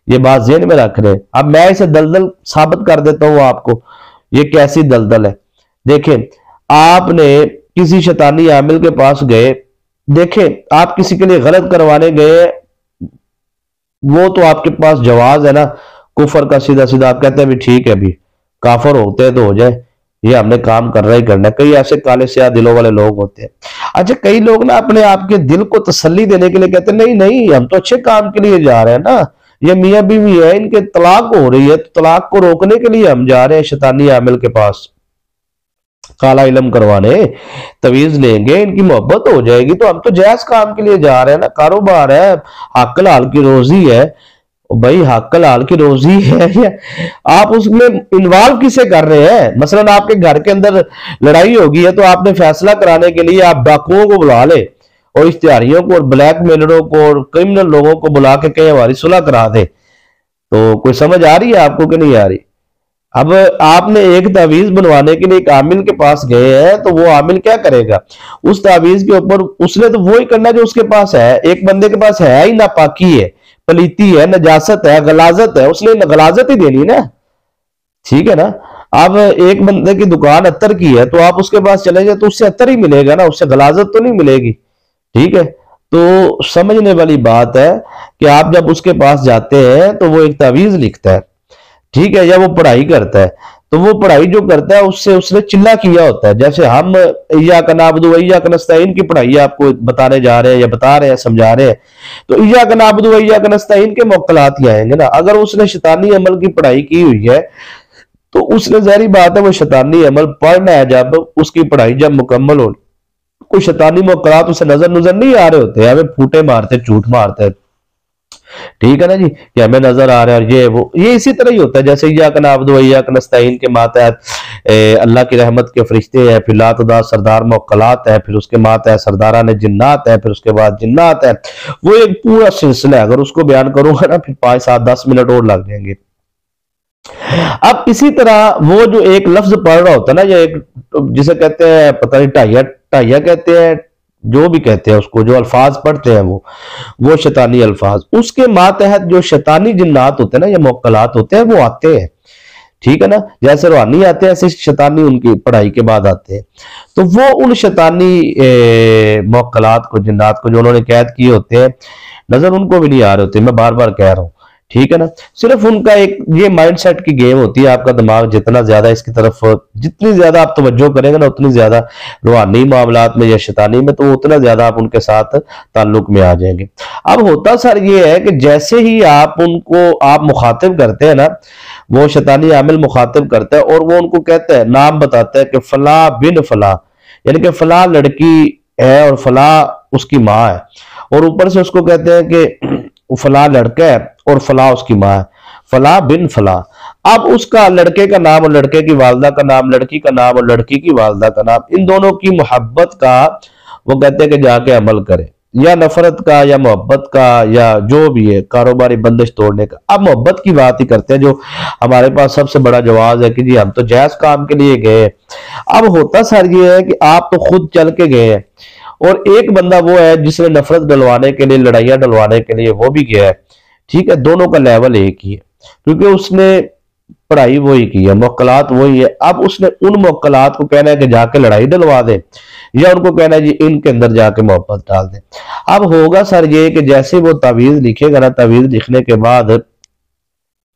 ये बात ज़हन में रख रहे हैं। अब मैं इसे दलदल साबित कर देता हूं आपको, ये कैसी दलदल है। देखें, आपने किसी शैतानी आमिल के पास गए, देखें आप किसी के लिए गलत करवाने गए, वो तो आपके पास जवाज है ना कुफर का, सीधा सीधा आप कहते हैं भी ठीक है, भी काफर होते हैं तो हो जाए, ये हमने काम करना ही करना है। कई ऐसे काले स्याह दिलों वाले लोग होते हैं। अच्छा, कई लोग ना अपने आप के दिल को तसल्ली देने के लिए कहते हैं नहीं नहीं, हम तो अच्छे काम के लिए जा रहे हैं ना, ये मियाँ बीवी है, इनके तलाक हो रही है, तो तलाक को रोकने के लिए हम जा रहे हैं शैतानी आमिल के पास काला इलम करवाने, तवीज लेंगे, इनकी मोहब्बत हो जाएगी, तो हम तो जायज काम के लिए जा रहे हैं ना, कारोबार है, हक हलाल की रोजी है। भाई हक हलाल की रोजी है या आप उसमें इन्वॉल्व किसे कर रहे हैं? मसलन आपके घर के अंदर लड़ाई होगी है, तो आपने फैसला कराने के लिए आप डाकुओं को बुला ले और इश्तिहारियों को और ब्लैक मेलरों को और क्रिमिनल लोगों को बुला के कहीं हमारी सुलह करा दे। तो कोई समझ आ रही है आपको कि नहीं आ रही? अब आपने एक तावीज बनवाने के लिए एक आमिल के पास गए हैं, तो वो आमिल क्या करेगा? उस तावीज के ऊपर उसने तो वो ही करना जो उसके पास है। एक बंदे के पास है ही नापाकी है, पलीती है, नजासत है, गलाजत है, उसने गलाजत ही देनी ना, ठीक है ना। अब एक बंदे की दुकान अत्तर की है, तो आप उसके पास चले जाए तो उससे अत्तर ही मिलेगा ना, उससे गलाजत तो नहीं मिलेगी, ठीक है। तो समझने वाली बात है कि आप जब उसके पास जाते हैं तो वो एक तावीज लिखता है, ठीक है, या वो पढ़ाई करता है, तो वो पढ़ाई जो करता है उससे उसने चिल्ला किया होता है। जैसे हम इय्याका नअबुदु व इय्याका नस्तईन की पढ़ाई आपको बताने जा रहे हैं या बता रहे हैं, समझा रहे हैं, तो इय्याका नअबुदु व इय्याका नस्तईन के मुक्कलात ही आएंगे ना। अगर उसने शैतानी अमल की पढ़ाई की हुई है, तो उसने ज़ाहिर बात है वो शैतानी अमल पढ़ना है। जब उसकी पढ़ाई जब मुकम्मल हो, कोई शैतानी मुक्कलात उसे नजर नजर नहीं आ रहे होते, हमें फूटे मारते, झूठ मारते, ठीक है ना जी, कि हमें नजर आ रहा है, और ये इसी तरह ही होता है। जैसे इय्याका नअबुदु व इय्याका नस्तईन के मातहत अल्लाह की रहमत के फरिश्ते हैं, फिर लातदा सरदार मुक्कलात है, फिर उसके मातहत सरदारा ने जिन्नात है, फिर उसके बाद जिन्नात है। वो एक पूरा सिलसिला है, अगर उसको बयान करूंगा ना फिर 5 7 10 मिनट और लग जाएंगे। अब इसी तरह वो जो एक लफ्ज पढ़ रहा होता है ना, या एक जिसे कहते हैं पता नहीं ढाइया ढाइया कहते हैं, जो भी कहते हैं उसको, जो अल्फाज पढ़ते हैं वो शैतानी अल्फाज, उसके मातहत जो शैतानी जिन्नात होते हैं ना या मुक्कलात होते हैं, वो आते हैं, ठीक है ना। जैसे रूहानी आते हैं, ऐसे शैतानी उनकी पढ़ाई के बाद आते हैं। तो वो उन शैतानी मुक्कलात को, जिन्नात को जो उन्होंने कैद किए होते हैं, नजर उनको भी नहीं आ रहे होते, मैं बार बार कह रहा हूं, ठीक है ना। सिर्फ उनका एक ये माइंडसेट की गेम होती है। आपका दिमाग जितना ज्यादा इसकी तरफ, जितनी ज्यादा आप तवज्जो करेंगे ना, उतनी ज्यादा रूहानी मामलात में या शैतानी में, तो उतना ज्यादा आप उनके साथ ताल्लुक में आ जाएंगे। अब होता सर ये है कि जैसे ही आप उनको आप मुखातिब करते हैं ना, वो शैतानी आमिल मुखातिब करता है और वो उनको कहता है, नाम बताता है कि फला बिन फला, यानी कि फला लड़की है और फला उसकी माँ है, और ऊपर से उसको कहते हैं कि फला लड़का है और फला उसकी माँ है, फला बिन फला। अब उसका लड़के का नाम और लड़के की वालदा का नाम, लड़की का नाम और लड़की की वालदा का नाम, इन दोनों की मोहब्बत का वो कहते हैं कि जाके अमल करे, या नफरत का या मोहब्बत का या जो भी है, कारोबारी बंदिश तोड़ने का। अब मोहब्बत की बात ही करते हैं, जो हमारे पास सबसे बड़ा जवाब है कि जी हम तो जायज काम के लिए गए। अब होता सर ये है कि आप तो खुद चल के गए हैं, और एक बंदा वो है जिसने नफरत डलवाने के लिए, लड़ाइयां डलवाने के लिए वो भी गया है, ठीक है। दोनों का लेवल एक ही है, क्योंकि उसने पढ़ाई वही की है, मुक्कलात वही है। अब उसने उन मुक्कलात को कहना है कि जाके लड़ाई डलवा दे, या उनको कहना है जी इनके अंदर जाके मोहब्बत डाल दे। अब होगा सर ये कि जैसे वो तावीज लिखेगा ना, तावीज लिखने के बाद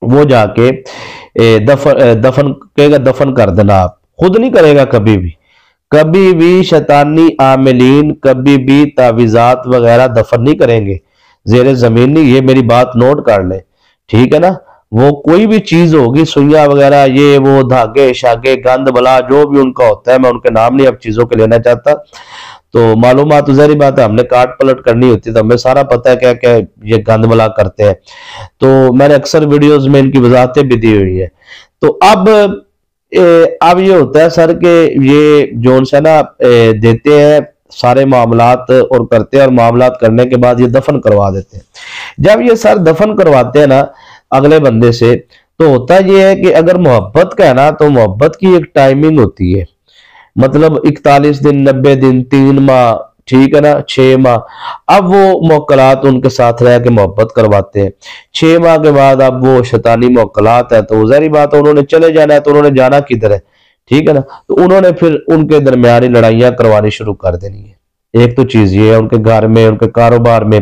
वो जाके दफन कहेगा, दफन कर देना। आप खुद नहीं करेगा, कभी भी कभी भी शैतानी आमिलीन कभी भी तावीज़ात वगैरह दफन नहीं करेंगे, जेर जमीन नहीं। ये मेरी बात नोट कर ले, ठीक है ना। वो कोई भी चीज होगी, सुइयां वगैरह, ये वो धागे शागे गंद बला जो भी उनका होता है, मैं उनके नाम नहीं अब चीजों के लेना चाहता। तो मालूमात तो जहरी बात है, हमने काट पलट करनी होती है तो हमें सारा पता है क्या क्या ये गंद बला करते हैं। तो मैंने अक्सर वीडियोस में इनकी वजाहतें भी दी हुई है। तो अब ये होता है सर के ये जो है ना देते हैं सारे मामलात और करते हैं, और मामलात करने के बाद ये दफन करवा देते हैं। जब ये सर दफन करवाते हैं ना अगले बंदे से, तो होता ये है कि अगर मोहब्बत का है ना तो मोहब्बत की एक टाइमिंग होती है, मतलब 41 दिन, 90 दिन, 3 माह, ठीक है ना, 6 माह। अब वो मोक्कलात उनके साथ रह के मोहब्बत करवाते हैं। 6 माह के बाद अब वो शैतानी मोक्कलात है, तो जाहिर बात है उन्होंने चले जाना है, तो उन्होंने जाना किधर है, ठीक है ना। तो उन्होंने फिर उनके दरमियानी लड़ाइयां करवानी शुरू कर देनी है। एक तो चीज ये है उनके घर में, उनके कारोबार में।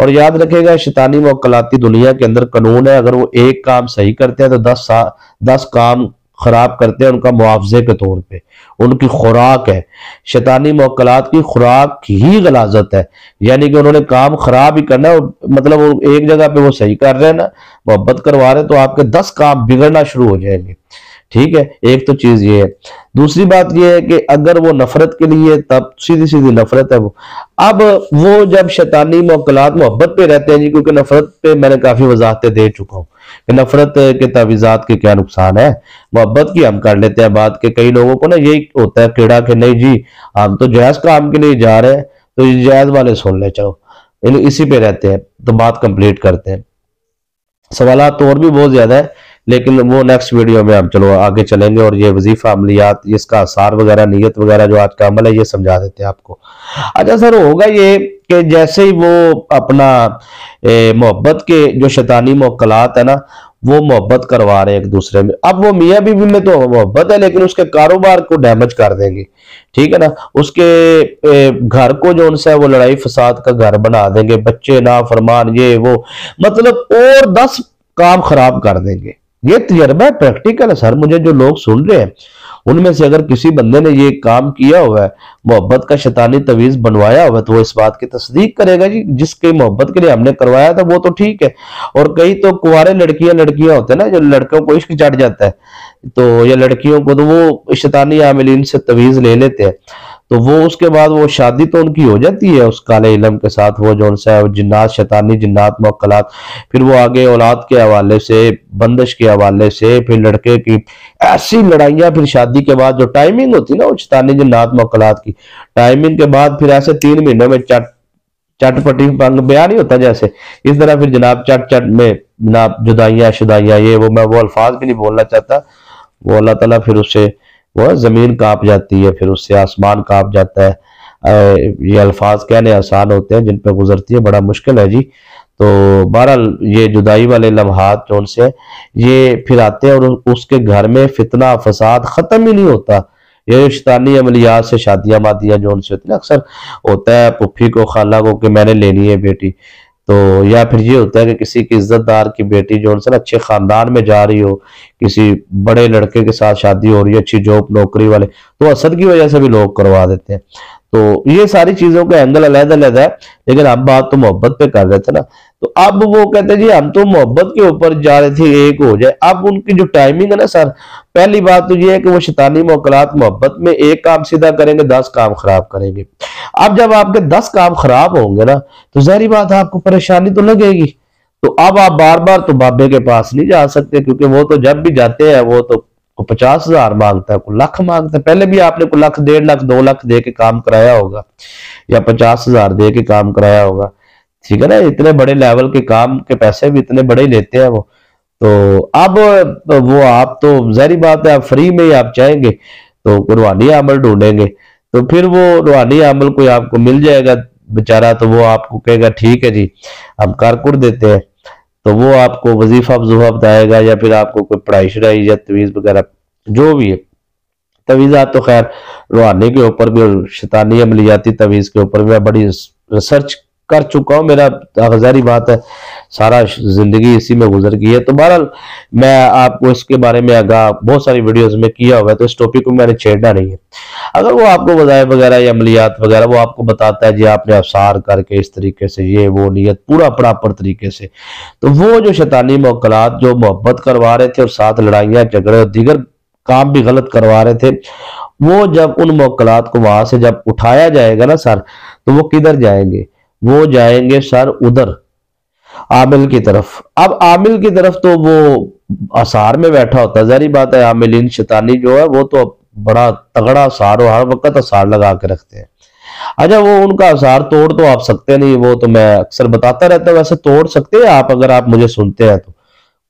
और याद रखेगा शैतानी मोक्कलाती दुनिया के अंदर कानून है, अगर वो एक काम सही करते हैं तो 10 काम खराब करते हैं उनका मुआवजे के तौर पे। उनकी खुराक है, शैतानी मोक्कलात की खुराक ही गलाजत है, यानी कि उन्होंने काम खराब ही करना है। मतलब वो एक जगह पे वो सही कर रहे हैं ना, मोहब्बत करवा रहे हैं, तो आपके 10 काम बिगड़ना शुरू हो जाएंगे, ठीक है। एक तो चीज ये है। दूसरी बात ये है कि अगर वो नफरत के लिए, तब सीधी सीधी नफरत है वो। अब वो जब शैतानी मोक्कलात मोहब्बत पे रहते हैं जी, क्योंकि नफरत पे मैंने काफी वजाहतें दे चुका हूँ कि नफरत के तावीज़ात के क्या नुकसान है। मोहब्बत की हम कर लेते हैं बात के, कई लोगों को ना यही होता है कीड़ा कि नहीं जी हम तो जायज काम के लिए जा रहे हैं, तो ये जायज वाले सुन ले, चलो इसी पे रहते हैं, तो बात कंप्लीट करते हैं। सवालात तो और भी बहुत ज्यादा है, लेकिन वो नेक्स्ट वीडियो में हम चलो आगे चलेंगे, और ये वजीफा अमलियात, इसका आसार वगैरह, नीयत वगैरह जो आज का अमल है, ये समझा देते हैं आपको। अच्छा सर, होगा ये कि जैसे ही वो अपना मोहब्बत के जो शैतानी मोक्कलात है ना, वो मोहब्बत करवा रहे हैं एक दूसरे में। अब वो मियाँ बीवी में तो मोहब्बत है, लेकिन उसके कारोबार को डैमेज कर देंगे, ठीक है ना। उसके घर को जो उनसे है वो लड़ाई फसाद का घर बना देंगे, बच्चे ना फरमान, ये वो, मतलब और 10 काम खराब कर देंगे। ये तजर्बा है, प्रैक्टिकल है सर। मुझे जो लोग सुन रहे हैं उनमें से अगर किसी बंदे ने ये काम किया हुआ है, मोहब्बत का शैतानी तवीज बनवाया हुआ है, तो वो इस बात की तस्दीक करेगा जी, जिसके मोहब्बत के लिए हमने करवाया था वो तो ठीक है। और कई तो कुंवारे लड़कियां होते हैं ना, जो लड़कों को इश्क चढ़ जाता है, तो या लड़कियों को, तो वो शैतानी आमिलीन से तवीज ले लेते हैं, तो वो उसके बाद वो शादी तो उनकी हो जाती है उस काले इलम के साथ, वो जो उनसे जिन्नात, शैतानी जिन्नात मोक्कलात। फिर वो आगे औलाद के हवाले से, बंदिश के हवाले से, फिर लड़के की ऐसी लड़ाइयां, फिर शादी के बाद जो टाइमिंग होती है ना वो शैतानी जिन्नात मोक्कलात की, टाइमिंग के बाद फिर ऐसे 3 महीनों में चटपटी पंग बयान नहीं होता जैसे, इस तरह फिर जनाब चट में जनाब जुदाइयां शुदाइयां, ये वो, मैं वो अल्फाज भी नहीं बोलना चाहता। वो अल्लाह ताला फिर उससे वो जमीन कांप जाती है, फिर उससे आसमान कांप जाता है। ये अल्फाज कहने आसान होते हैं, जिन पे गुजरती है बड़ा मुश्किल है जी। तो बहरहाल ये जुदाई वाले लम्हात जो उनसे ये फिर आते हैं, और उसके घर में फितना फसाद खत्म ही नहीं होता। ये शैतानी अमलियात से शादियां मादियां जो उनसे होती है ना, अक्सर होता है पुप्पी को, खाला को कि मैंने लेनी है बेटी, तो या फिर ये होता है कि किसी की इज्जतदार की बेटी जो उनसे अच्छे खानदान में जा रही हो, किसी बड़े लड़के के साथ शादी हो रही है, अच्छी जॉब नौकरी वाले, तो असद की वजह से भी लोग करवा देते हैं। तो ये सारी चीजों का एंगल अलग-अलग है, लेकिन हम बात तो मोहब्बत पे कर रहे थे ना। तो अब वो कहते हैं जी हम तो मोहब्बत के ऊपर जा रहे थे, एक हो जाए। अब उनकी जो टाइमिंग है ना सर, पहली बात तो ये है कि वो शैतानी मोक्कलात मोहब्बत में एक काम सीधा करेंगे, 10 काम खराब करेंगे। अब जब आपके 10 काम खराब होंगे ना, तो जाहिर बात है आपको परेशानी तो लगेगी। तो अब आप बार बार तो बाबे के पास नहीं जा सकते, क्योंकि वो तो जब भी जाते हैं वो तो 50,000 मांगता है, कोई लाख मांगता है। पहले भी आपने कोई लाख, 1.5 लाख, 2 लाख दे के काम कराया होगा, या 50,000 दे के काम कराया होगा, ठीक है ना। इतने बड़े लेवल के काम के पैसे भी इतने बड़े लेते हैं वो। तो अब वो आप तो जाहिर बात है आप फ्री में ही आप चाहेंगे तो रूहानी अमल ढूंढेंगे, तो फिर वो रूहानी अमल कोई आपको मिल जाएगा बेचारा, तो वो आपको कहेगा ठीक है जी हम कारकुर देते हैं, तो वो आपको वजीफा वजूफा बताएगा, या फिर आपको कोई पढ़ाई शढ़ाई या तवीज वगैरह जो भी है। तवीज़ात तो खैर रूहानी के ऊपर भी और शैतानी अमलियाती तवीज़ के ऊपर भी मैं बड़ी रिसर्च कर चुका हूँ, मेरा जारी बात है। सारा जिंदगी इसी में गुजर गई है। तो बहरहाल मैं आपको इसके बारे में आगाह बहुत सारी वीडियोस में किया हुआ है, तो इस टॉपिक को मैंने छेड़ना नहीं है। अगर वो आपको वज़ाइफ वगैरह या अमलियात वगैरह वो आपको बताता है जी आपने अवसार करके इस तरीके से ये वो नियत पूरा प्रॉपर तरीके से, तो वो जो शैतानी मौकलात जो मोहब्बत करवा रहे थे और साथ लड़ाइयाँ झगड़े और दीगर काम भी गलत करवा रहे थे, वो जब उन मौकलात को वहां से जब उठाया जाएगा ना सर, तो वो किधर जाएंगे? वो जाएंगे सर उधर आमिल की तरफ। अब आमिल की तरफ तो वो आसार में बैठा होता है, जारी बात है आमिलीन शैतानी जो है वो तो बड़ा तगड़ा आसार और हर वक्त आसार लगा के रखते हैं। अच्छा, वो उनका आसार तोड़ तो आप सकते नहीं, वो तो मैं अक्सर बताता रहता हूँ, वैसे तोड़ सकते हैं आप अगर आप मुझे सुनते हैं तो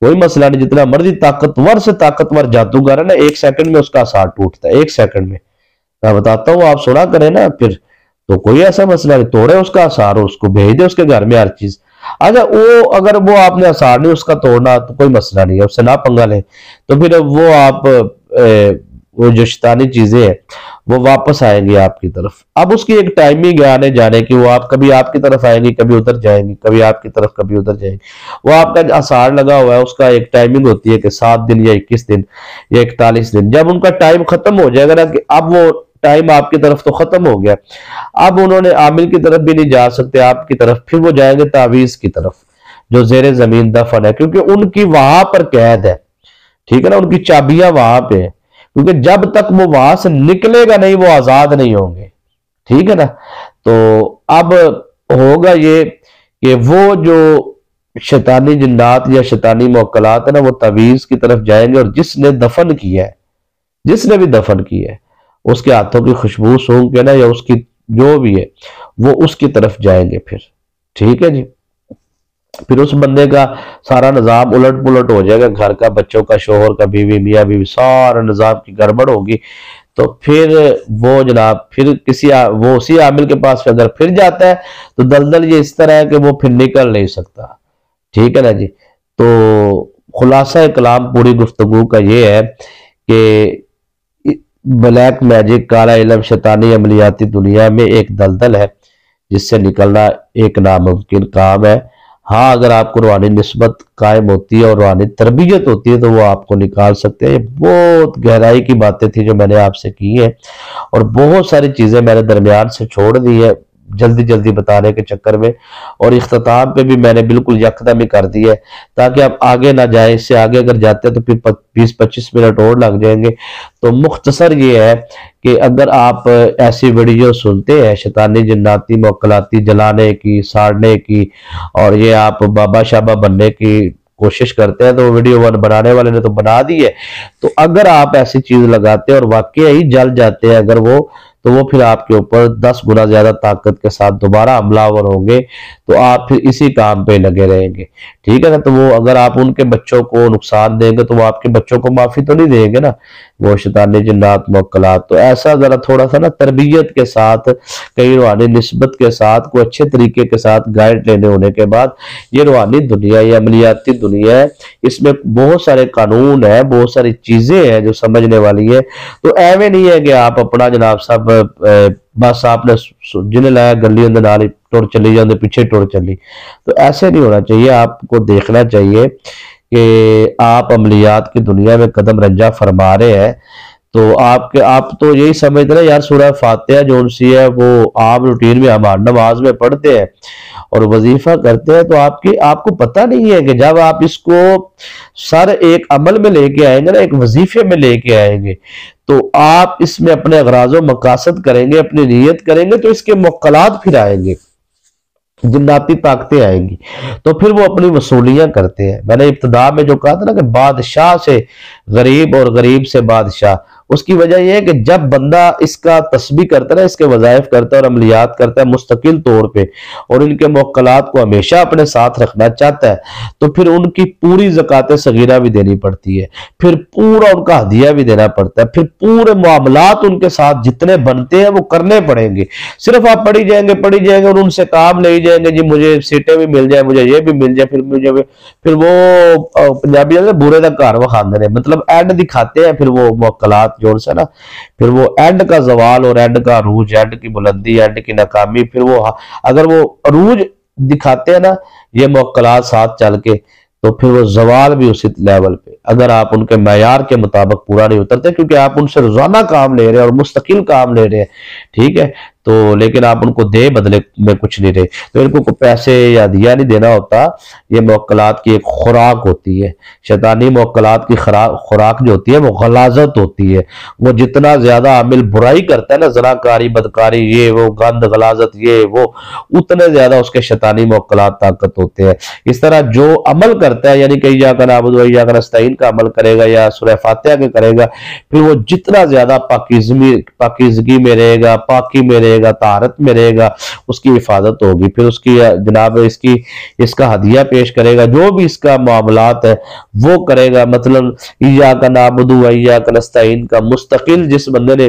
कोई मसला नहीं। जितना मर्जी ताकतवर से ताकतवर जादूगर है ना, 1 सेकंड में उसका आसार टूटता है, 1 सेकंड में। मैं बताता हूँ, आप सुना करें ना फिर, तो कोई ऐसा मसला नहीं, तोड़े उसका आसार और उसको भेज दे उसके घर में हर चीज। अच्छा, वो अगर वो आपने आसार नहीं उसका तोड़ना तो कोई मसला नहीं है, उससे ना पंगा ले, तो फिर वो आप वो जो शैतानी चीजें हैं वो वापस आएंगी आपकी तरफ। अब उसकी एक टाइमिंग है आने जाने की, वो आप कभी आपकी तरफ आएंगी, कभी उधर जाएंगी, कभी आपकी तरफ, कभी उधर जाएंगी। वो आपका आसार लगा हुआ है, उसका एक टाइमिंग होती है कि 7 दिन या 21 दिन या 41 दिन। जब उनका टाइम खत्म हो जाएगा ना, कि अब वो टाइम आपकी तरफ तो खत्म हो गया, अब उन्होंने आमिल की तरफ भी नहीं जा सकते आपकी तरफ, फिर वो जाएंगे तावीज की तरफ जो जेरे जमीन दफन है, क्योंकि उनकी वहां पर कैद है। ठीक है ना, उनकी चाबियां वहां पे है, क्योंकि जब तक वो वहां से निकलेगा नहीं वो आजाद नहीं होंगे। ठीक है ना, तो अब होगा ये कि वो जो शैतानी जिन्नात या शैतानी मौकलात है ना, वो तवीज की तरफ जाएंगे और जिसने दफन किया है, जिसने भी दफन किया है, उसके हाथों की खुशबू सूंघ के ना या उसकी जो भी है वो उसकी तरफ जाएंगे फिर। ठीक है जी, फिर उस बंदे का सारा निजाम उलट पुलट हो जाएगा, घर का, बच्चों का, शोहर का, बीवी मियाँ बीवी, सारा निजाम की गड़बड़ होगी। तो फिर वो जनाब फिर वो उसी आमिल के पास अगर फिर जाता है तो दलदल ये इस तरह है कि वो फिर निकल नहीं सकता। ठीक है ना जी, तो खुलासा कलाम पूरी गुफ्तगू का ये है कि ब्लैक मैजिक, काला इल्म, शैतानी अमलियाती दुनिया में एक दलदल है जिससे निकलना एक नामुमकिन काम है। हाँ, अगर आपको रूहानी निस्बत कायम होती है और रूहानी तरबियत होती है तो वो आपको निकाल सकते हैं। बहुत गहराई की बातें थी जो मैंने आपसे की है और बहुत सारी चीजें मैंने दरमियान से छोड़ दी है जल्दी जल्दी बताने के चक्कर में, और इख्तिताम पे भी मैंने बिल्कुल यकदम कर दी है ताकि आप आगे ना जाए। इससे आगे अगर जाते हैं तो फिर 20-25 मिनट और लग जाएंगे। तो मुख्तसर ये है कि अगर आप ऐसी वीडियो सुनते हैं शैतानी जिन्नाती मौकलाती जलाने की, साड़ने की, और ये आप बाबा शाबा बनने की कोशिश करते हैं, तो वीडियो वन बनाने वाले ने तो बना दी है, तो अगर आप ऐसी चीज लगाते हैं और वाकई ही जल जाते हैं अगर वो, तो वो फिर आपके ऊपर 10 गुना ज्यादा ताकत के साथ दोबारा हमलावर होंगे, तो आप फिर इसी काम पे लगे रहेंगे। ठीक है ना, तो वो अगर आप उनके बच्चों को नुकसान देंगे तो वो आपके बच्चों को माफी तो नहीं देंगे ना, वो शैतानी जिन्नात मौकलात। तो ऐसा जरा थोड़ा सा ना तरबियत के साथ, कई रूहानी निस्बत के साथ, को अच्छे तरीके के साथ गाइड लेने होने के बाद, ये रूहानी दुनिया, ये अमलियाती दुनिया है, इसमें बहुत सारे कानून है, बहुत सारी चीजें हैं जो समझने वाली है। तो एवं नहीं है कि आप अपना जनाब साहब बस आपने जिन्हें लाया गली अंदर नाली टुर चली जाते पीछे टुर चली, तो ऐसे नहीं होना चाहिए। आपको देखना चाहिए कि आप अमलियात की दुनिया में कदम रंजा फरमा रहे हैं, तो आप तो यही समझते ना यार, सूरह फातिहा जो सी है वो आम रूटीन में हम नमाज में पढ़ते हैं और वजीफा करते हैं, तो आपको पता नहीं है कि जब आप इसको सर एक अमल में लेके आएंगे ना, एक वजीफे में लेके आएंगे, तो आप इसमें अपने अगराज़ो मकासद करेंगे, अपनी नीयत करेंगे, तो इसके मुक्कलात फिर आएंगे, जिन्नाती ताकतें आएंगी, तो फिर वो अपनी वसूलियां करते हैं। मैंने इब्तिदा में जो कहा था ना कि बादशाह से गरीब और गरीब से बादशाह, उसकी वजह यह है कि जब बंदा इसका तस्बीह करता है, इसके वज़ाइफ करता है और अमलियात करता है मुस्तकिल तौर पे, और इनके मुक्कलात को हमेशा अपने साथ रखना चाहता है, तो फिर उनकी पूरी ज़कात सगीरा भी देनी पड़ती है, फिर पूरा उनका हदिया भी देना पड़ता है, फिर पूरे मामलात उनके साथ जितने बनते हैं वो करने पड़ेंगे। सिर्फ आप पढ़ी जाएंगे और उनसे काम ले जाएंगे, जी मुझे सीटें भी मिल जाए, मुझे ये भी मिल जाए, फिर वो पंजाबी बुरे का घर वो खाते हैं, मतलब एंड दिखाते हैं फिर वो मुक्कलात जोड़ से ना, फिर वो एंड का जवाल और एंड का अरूज, एंड की बुलंदी, एंड की नाकामी, फिर वो अगर वो अरूज दिखाते हैं ना ये मुवक्कलात साथ चल के, तो फिर वो जवाल भी उसी लेवल पे, अगर आप उनके मयार के मुताबिक पूरा नहीं उतरते, क्योंकि आप उनसे रोजाना काम ले रहे हैं और मुस्तकिल काम ले रहे हैं, ठीक है, तो लेकिन आप उनको दे बदले में कुछ नहीं रहे, तो इनको कोई पैसे या दिया नहीं देना होता। ये मुवक्कलात की एक खुराक होती है, शैतानी मुवक्कलात की खुराक जो होती है वो गलाजत होती है। वो जितना ज्यादा आमिल बुराई करता है ना, ज़नाकारी, बदकारी, ये वो, गंद, गलाजत, ये वो, उतने ज्यादा उसके शैतानी मुवक्कलात ताकत होते हैं। इस तरह जो अमल करता है, यानी कि इय्याका नअबुदु व इय्याका नस्तईन का अमल करेगा या सूरह फातिहा के करेगा, फिर वो जितना ज्यादा पाकीज़गी में रहेगा, पाकी में रहेगा, तारत में रहेगा, उसकी हिफाजत होगी। फिर उसकी जनाब इसका हदिया पेश करेगा, जो भी इसका मामलात है वो करेगा। मतलब इय्याका नअबुदु व इय्याका नस्तईन का मुस्तकिल जिस बंदे ने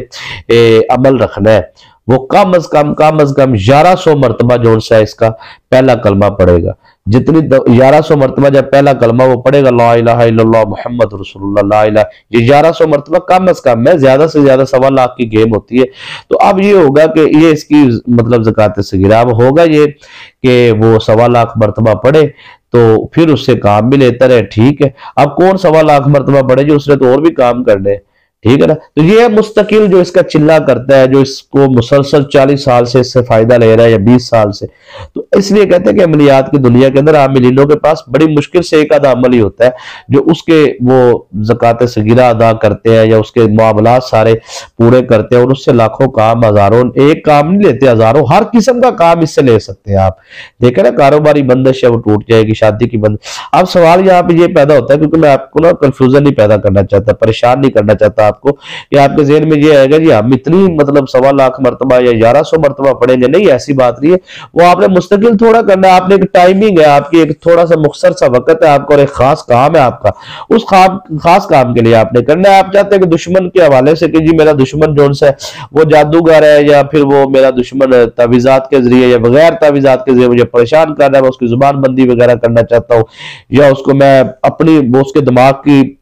अमल रखना है, वो कम अज कम 1100 मरतबा जो सा इसका पहला कलमा पड़ेगा। जितनी 1100 मरतबा जब पहला कलमा वो पढ़ेगा, ला इलाहा इल्लल्लाह मुहम्मद रसूलुल्लाह, ला इलाहा, ये 1100 मरतबा कम अज कम है, ज्यादा से ज्यादा 1.25 लाख की गेम होती है। तो अब ये होगा कि ये इसकी मतलब ज़कात सगीरा अब होगा ये कि वो 1.25 लाख मरतबा पढ़े, तो फिर उससे काम भी लेता रहे, ठीक है। अब कौन 1.25 लाख मरतबा पढ़े, जो उसने तो और भी काम करने हैं, ठीक है ना। तो ये है मुस्तकिल जो इसका चिल्ला करता है, जो इसको मुसलसल 40 साल से इससे फायदा ले रहा है या 20 साल से। तो इसलिए कहते हैं कि अमलियात की दुनिया के अंदर आमिलीनों के पास बड़ी मुश्किल से एक आधा अमल ही होता है जो उसके वो ज़कात सगीरा अदा करते हैं या उसके मामलात सारे पूरे करते हैं, और उससे लाखों काम, हजारों, एक काम नहीं लेते, हजारों, हर किस्म का काम इससे ले सकते हैं आप। देखे ना, कारोबारी बंदिश है वो टूट जाएगी, शादी की बंद। अब सवाल यहाँ पे ये पैदा होता है, क्योंकि मैं आपको ना कंफ्यूजन नहीं पैदा करना चाहता, परेशान नहीं करना चाहता आपको, कि आपके ज़हन में ये आएगा जी हम इतनी मतलब 1.25 लाख मरतबा या 1100 मरतबा पढ़ेंगे। नहीं, ऐसी बात नहीं है। वो आपने मुस्तकिल थोड़ा करना है, आपने एक टाइमिंग है आपकी, एक थोड़ा सा मुख्तसर सा वक्त है आपका, और एक खास काम है आपका, उस खास काम के लिए आपने करना है। आप चाहते हैं कि दुश्मन के हवाले से कि जी मेरा दुश्मन जो है वो जादूगर है, या फिर वो मेरा दुश्मन तावीज़ात के जरिए या बगैर तावीज़ात के जरिए मुझे परेशान कर रहा है, मैं उसकी जुबान बंदी वगैरह करना चाहता हूँ, या उसको मैं अपनी वो उसके दिमाग की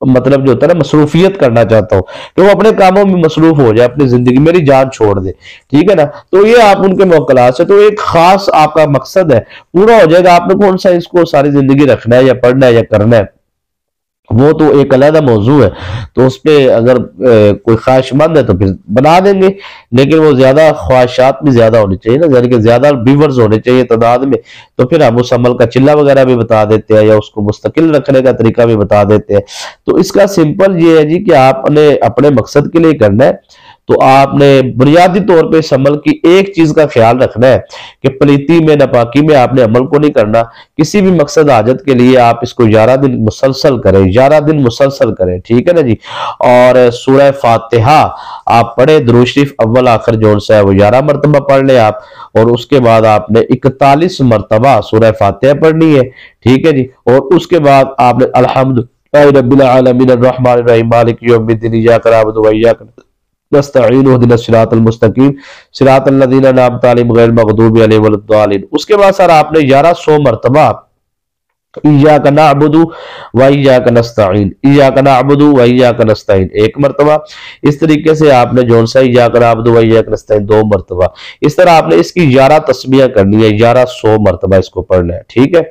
मतलब जो होता है ना मसरूफियत करना चाहता हूँ, कि वो अपने कामों में मसरूफ हो जाए, अपनी जिंदगी, मेरी जान छोड़ दे, ठीक है ना। तो ये आप उनके मुवक्कलात से, तो एक खास आपका मकसद है, पूरा हो जाएगा। आपने कौन सा इसको सारी जिंदगी रखना है या पढ़ना है या करना है, वो तो एक अलग मौजू है। तो उस पर अगर कोई ख्वाहिशमंद है तो फिर बना देंगे, लेकिन वो ज्यादा ख्वाहिशात भी ज्यादा होनी चाहिए ना, यानी कि ज्यादा व्यूवर्स होने चाहिए तादाद में, तो फिर हम उस अमल का चिल्ला वगैरह भी बता देते हैं या उसको मुस्तकिल रखने का तरीका भी बता देते हैं। तो इसका सिंपल ये है जी कि आपने अपने मकसद के लिए करना है, तो आपने बुनियादी तौर पे इस अमल की एक चीज का ख्याल रखना है कि पलीती में, नापाकी में आपने अमल को नहीं करना। किसी भी मकसद हाजत के लिए आप इसको 11 दिन मुसलसल करें, 11 दिन मुसलसल करें, ठीक है ना जी। और सूरह फातिहा आप पढ़े, दुरूद शरीफ अव्वल आखिर जो सा है वो 11 मरतबा पढ़ ले आप, और उसके बाद आपने 41 मरतबा सूरह फातिहा पढ़नी है, ठीक है जी। और उसके बाद आपने अल्हम्दुलिल्लाहि रब्बिल आलमीन अर्रहमानिर रहीम मालिक यौमिद्दीन इय्याका नअबुदु व इय्याका नस्तईन इहदिना सिरातल मुस्तकीम सिरातल लज़ीना अनअमता अलैहिम गैरिल मग़दूबि अलैहिम वलद्दालिन। उसके बाद सर आपने 1100 मरतबा इय्याका नअबुदु व इय्याका नस्तईन, इय्याका नअबुदु व इय्याका नस्तईन 1 मरतबा। इस तरीके से आपने जो सा इय्याका नअबुदु व इय्याका नस्तईन 2 मरतबा। इस तरह आपने इसकी 11 तस्बीह करनी है, 1100 मरतबा इसको पढ़ना है, ठीक है।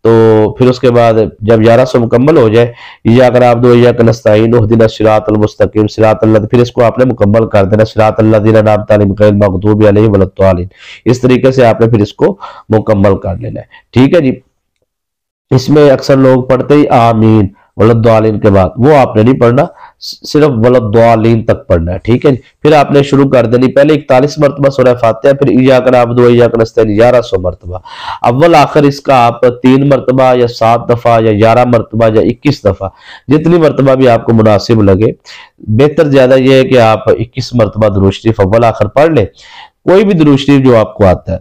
तो फिर उसके बाद जब 1100 मुकम्मल हो जाए, इय्याका नअबुदु व इय्याका नस्तईन इहदिना सिरातल मुस्तकीम सिरातल लज़ीना, फिर इसको आपने मुकम्मल कर देना, सिरातल लज़ीना अनअमता अलैहिम गैरिल मग़दूबि अलैहिम वलद्दालिन। इस तरीके से आपने फिर इसको मुकम्मल कर लेना है, ठीक है जी। इसमें अक्सर लोग पढ़ते ही आमीन वलद्दालिन के बाद, वो आपने नहीं पढ़ना, सिर्फ वलद्दालिन तक पढ़ना है, ठीक है। फिर आपने शुरू कर देनी, पहले 41 मरतबा सूरह फातिहा, फिर इय्याका नअबुदु व इय्याका नस्तईन 1100 मरतबा। अव्वल आखिर इसका आप 3 मरतबा या 7 दफा या 11 मरतबा या 21 दफा, जितनी मरतबा भी आपको मुनासिब लगे। बेहतर ज्यादा यह है कि आप 21 मरतबा दुरूद शरीफ अव्वल आखिर पढ़ ले, कोई भी दुरूद शरीफ जो आपको आता है,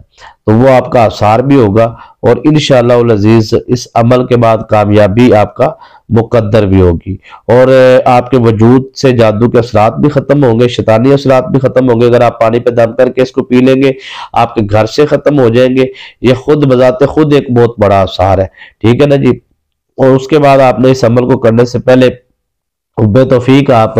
तो वो आपका आसार भी होगा, और इंशाअल्लाह अज़ीज इस अमल के बाद कामयाबी आपका मुकद्दर भी होगी, और आपके वजूद से जादू के असरात भी खत्म होंगे, शैतानी असरात भी खत्म होंगे। अगर आप पानी पे दम करके इसको पी लेंगे, आपके घर से खत्म हो जाएंगे। ये खुद बजाते खुद एक बहुत बड़ा आसार है, ठीक है ना जी। और उसके बाद आपने इस अमल को करने से पहले बेतौफीक आप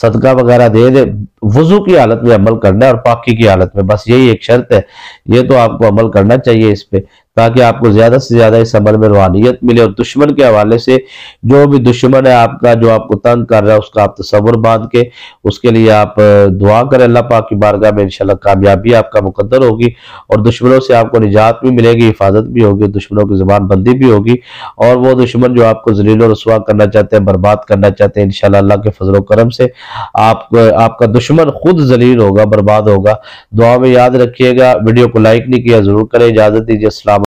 सदका वगैरह दे दे। वजू की हालत में अमल करना है और पाकी की हालत में, बस यही एक शर्त है। ये तो आपको अमल करना चाहिए इस पे, ताकि आपको ज्यादा से ज्यादा इस अमल में रूहानियत मिले। और दुश्मन के हवाले से, जो भी दुश्मन है आपका, जो आपको तंग कर रहा है, उसका आप तसव्वुर बांध के उसके लिए आप दुआ करें अल्लाह पाक की बारगाह में। इंशाल्लाह कामयाबी आपका मुकद्दर होगी और दुश्मनों से आपको निजात भी मिलेगी, हिफाजत भी होगी, दुश्मनों की जुबान बंदी भी होगी। और वो दुश्मन जो आपको जलील और रुसवा करना चाहते हैं, बर्बाद करना चाहते हैं, इंशाल्लाह अल्लाह के फजल करम से आपका दुश्मन खुद जलील होगा, बर्बाद होगा। दुआ में याद रखिएगा। वीडियो को लाइक नहीं किया जरूर करें। इजाजत दीजिए। अस्सलाम।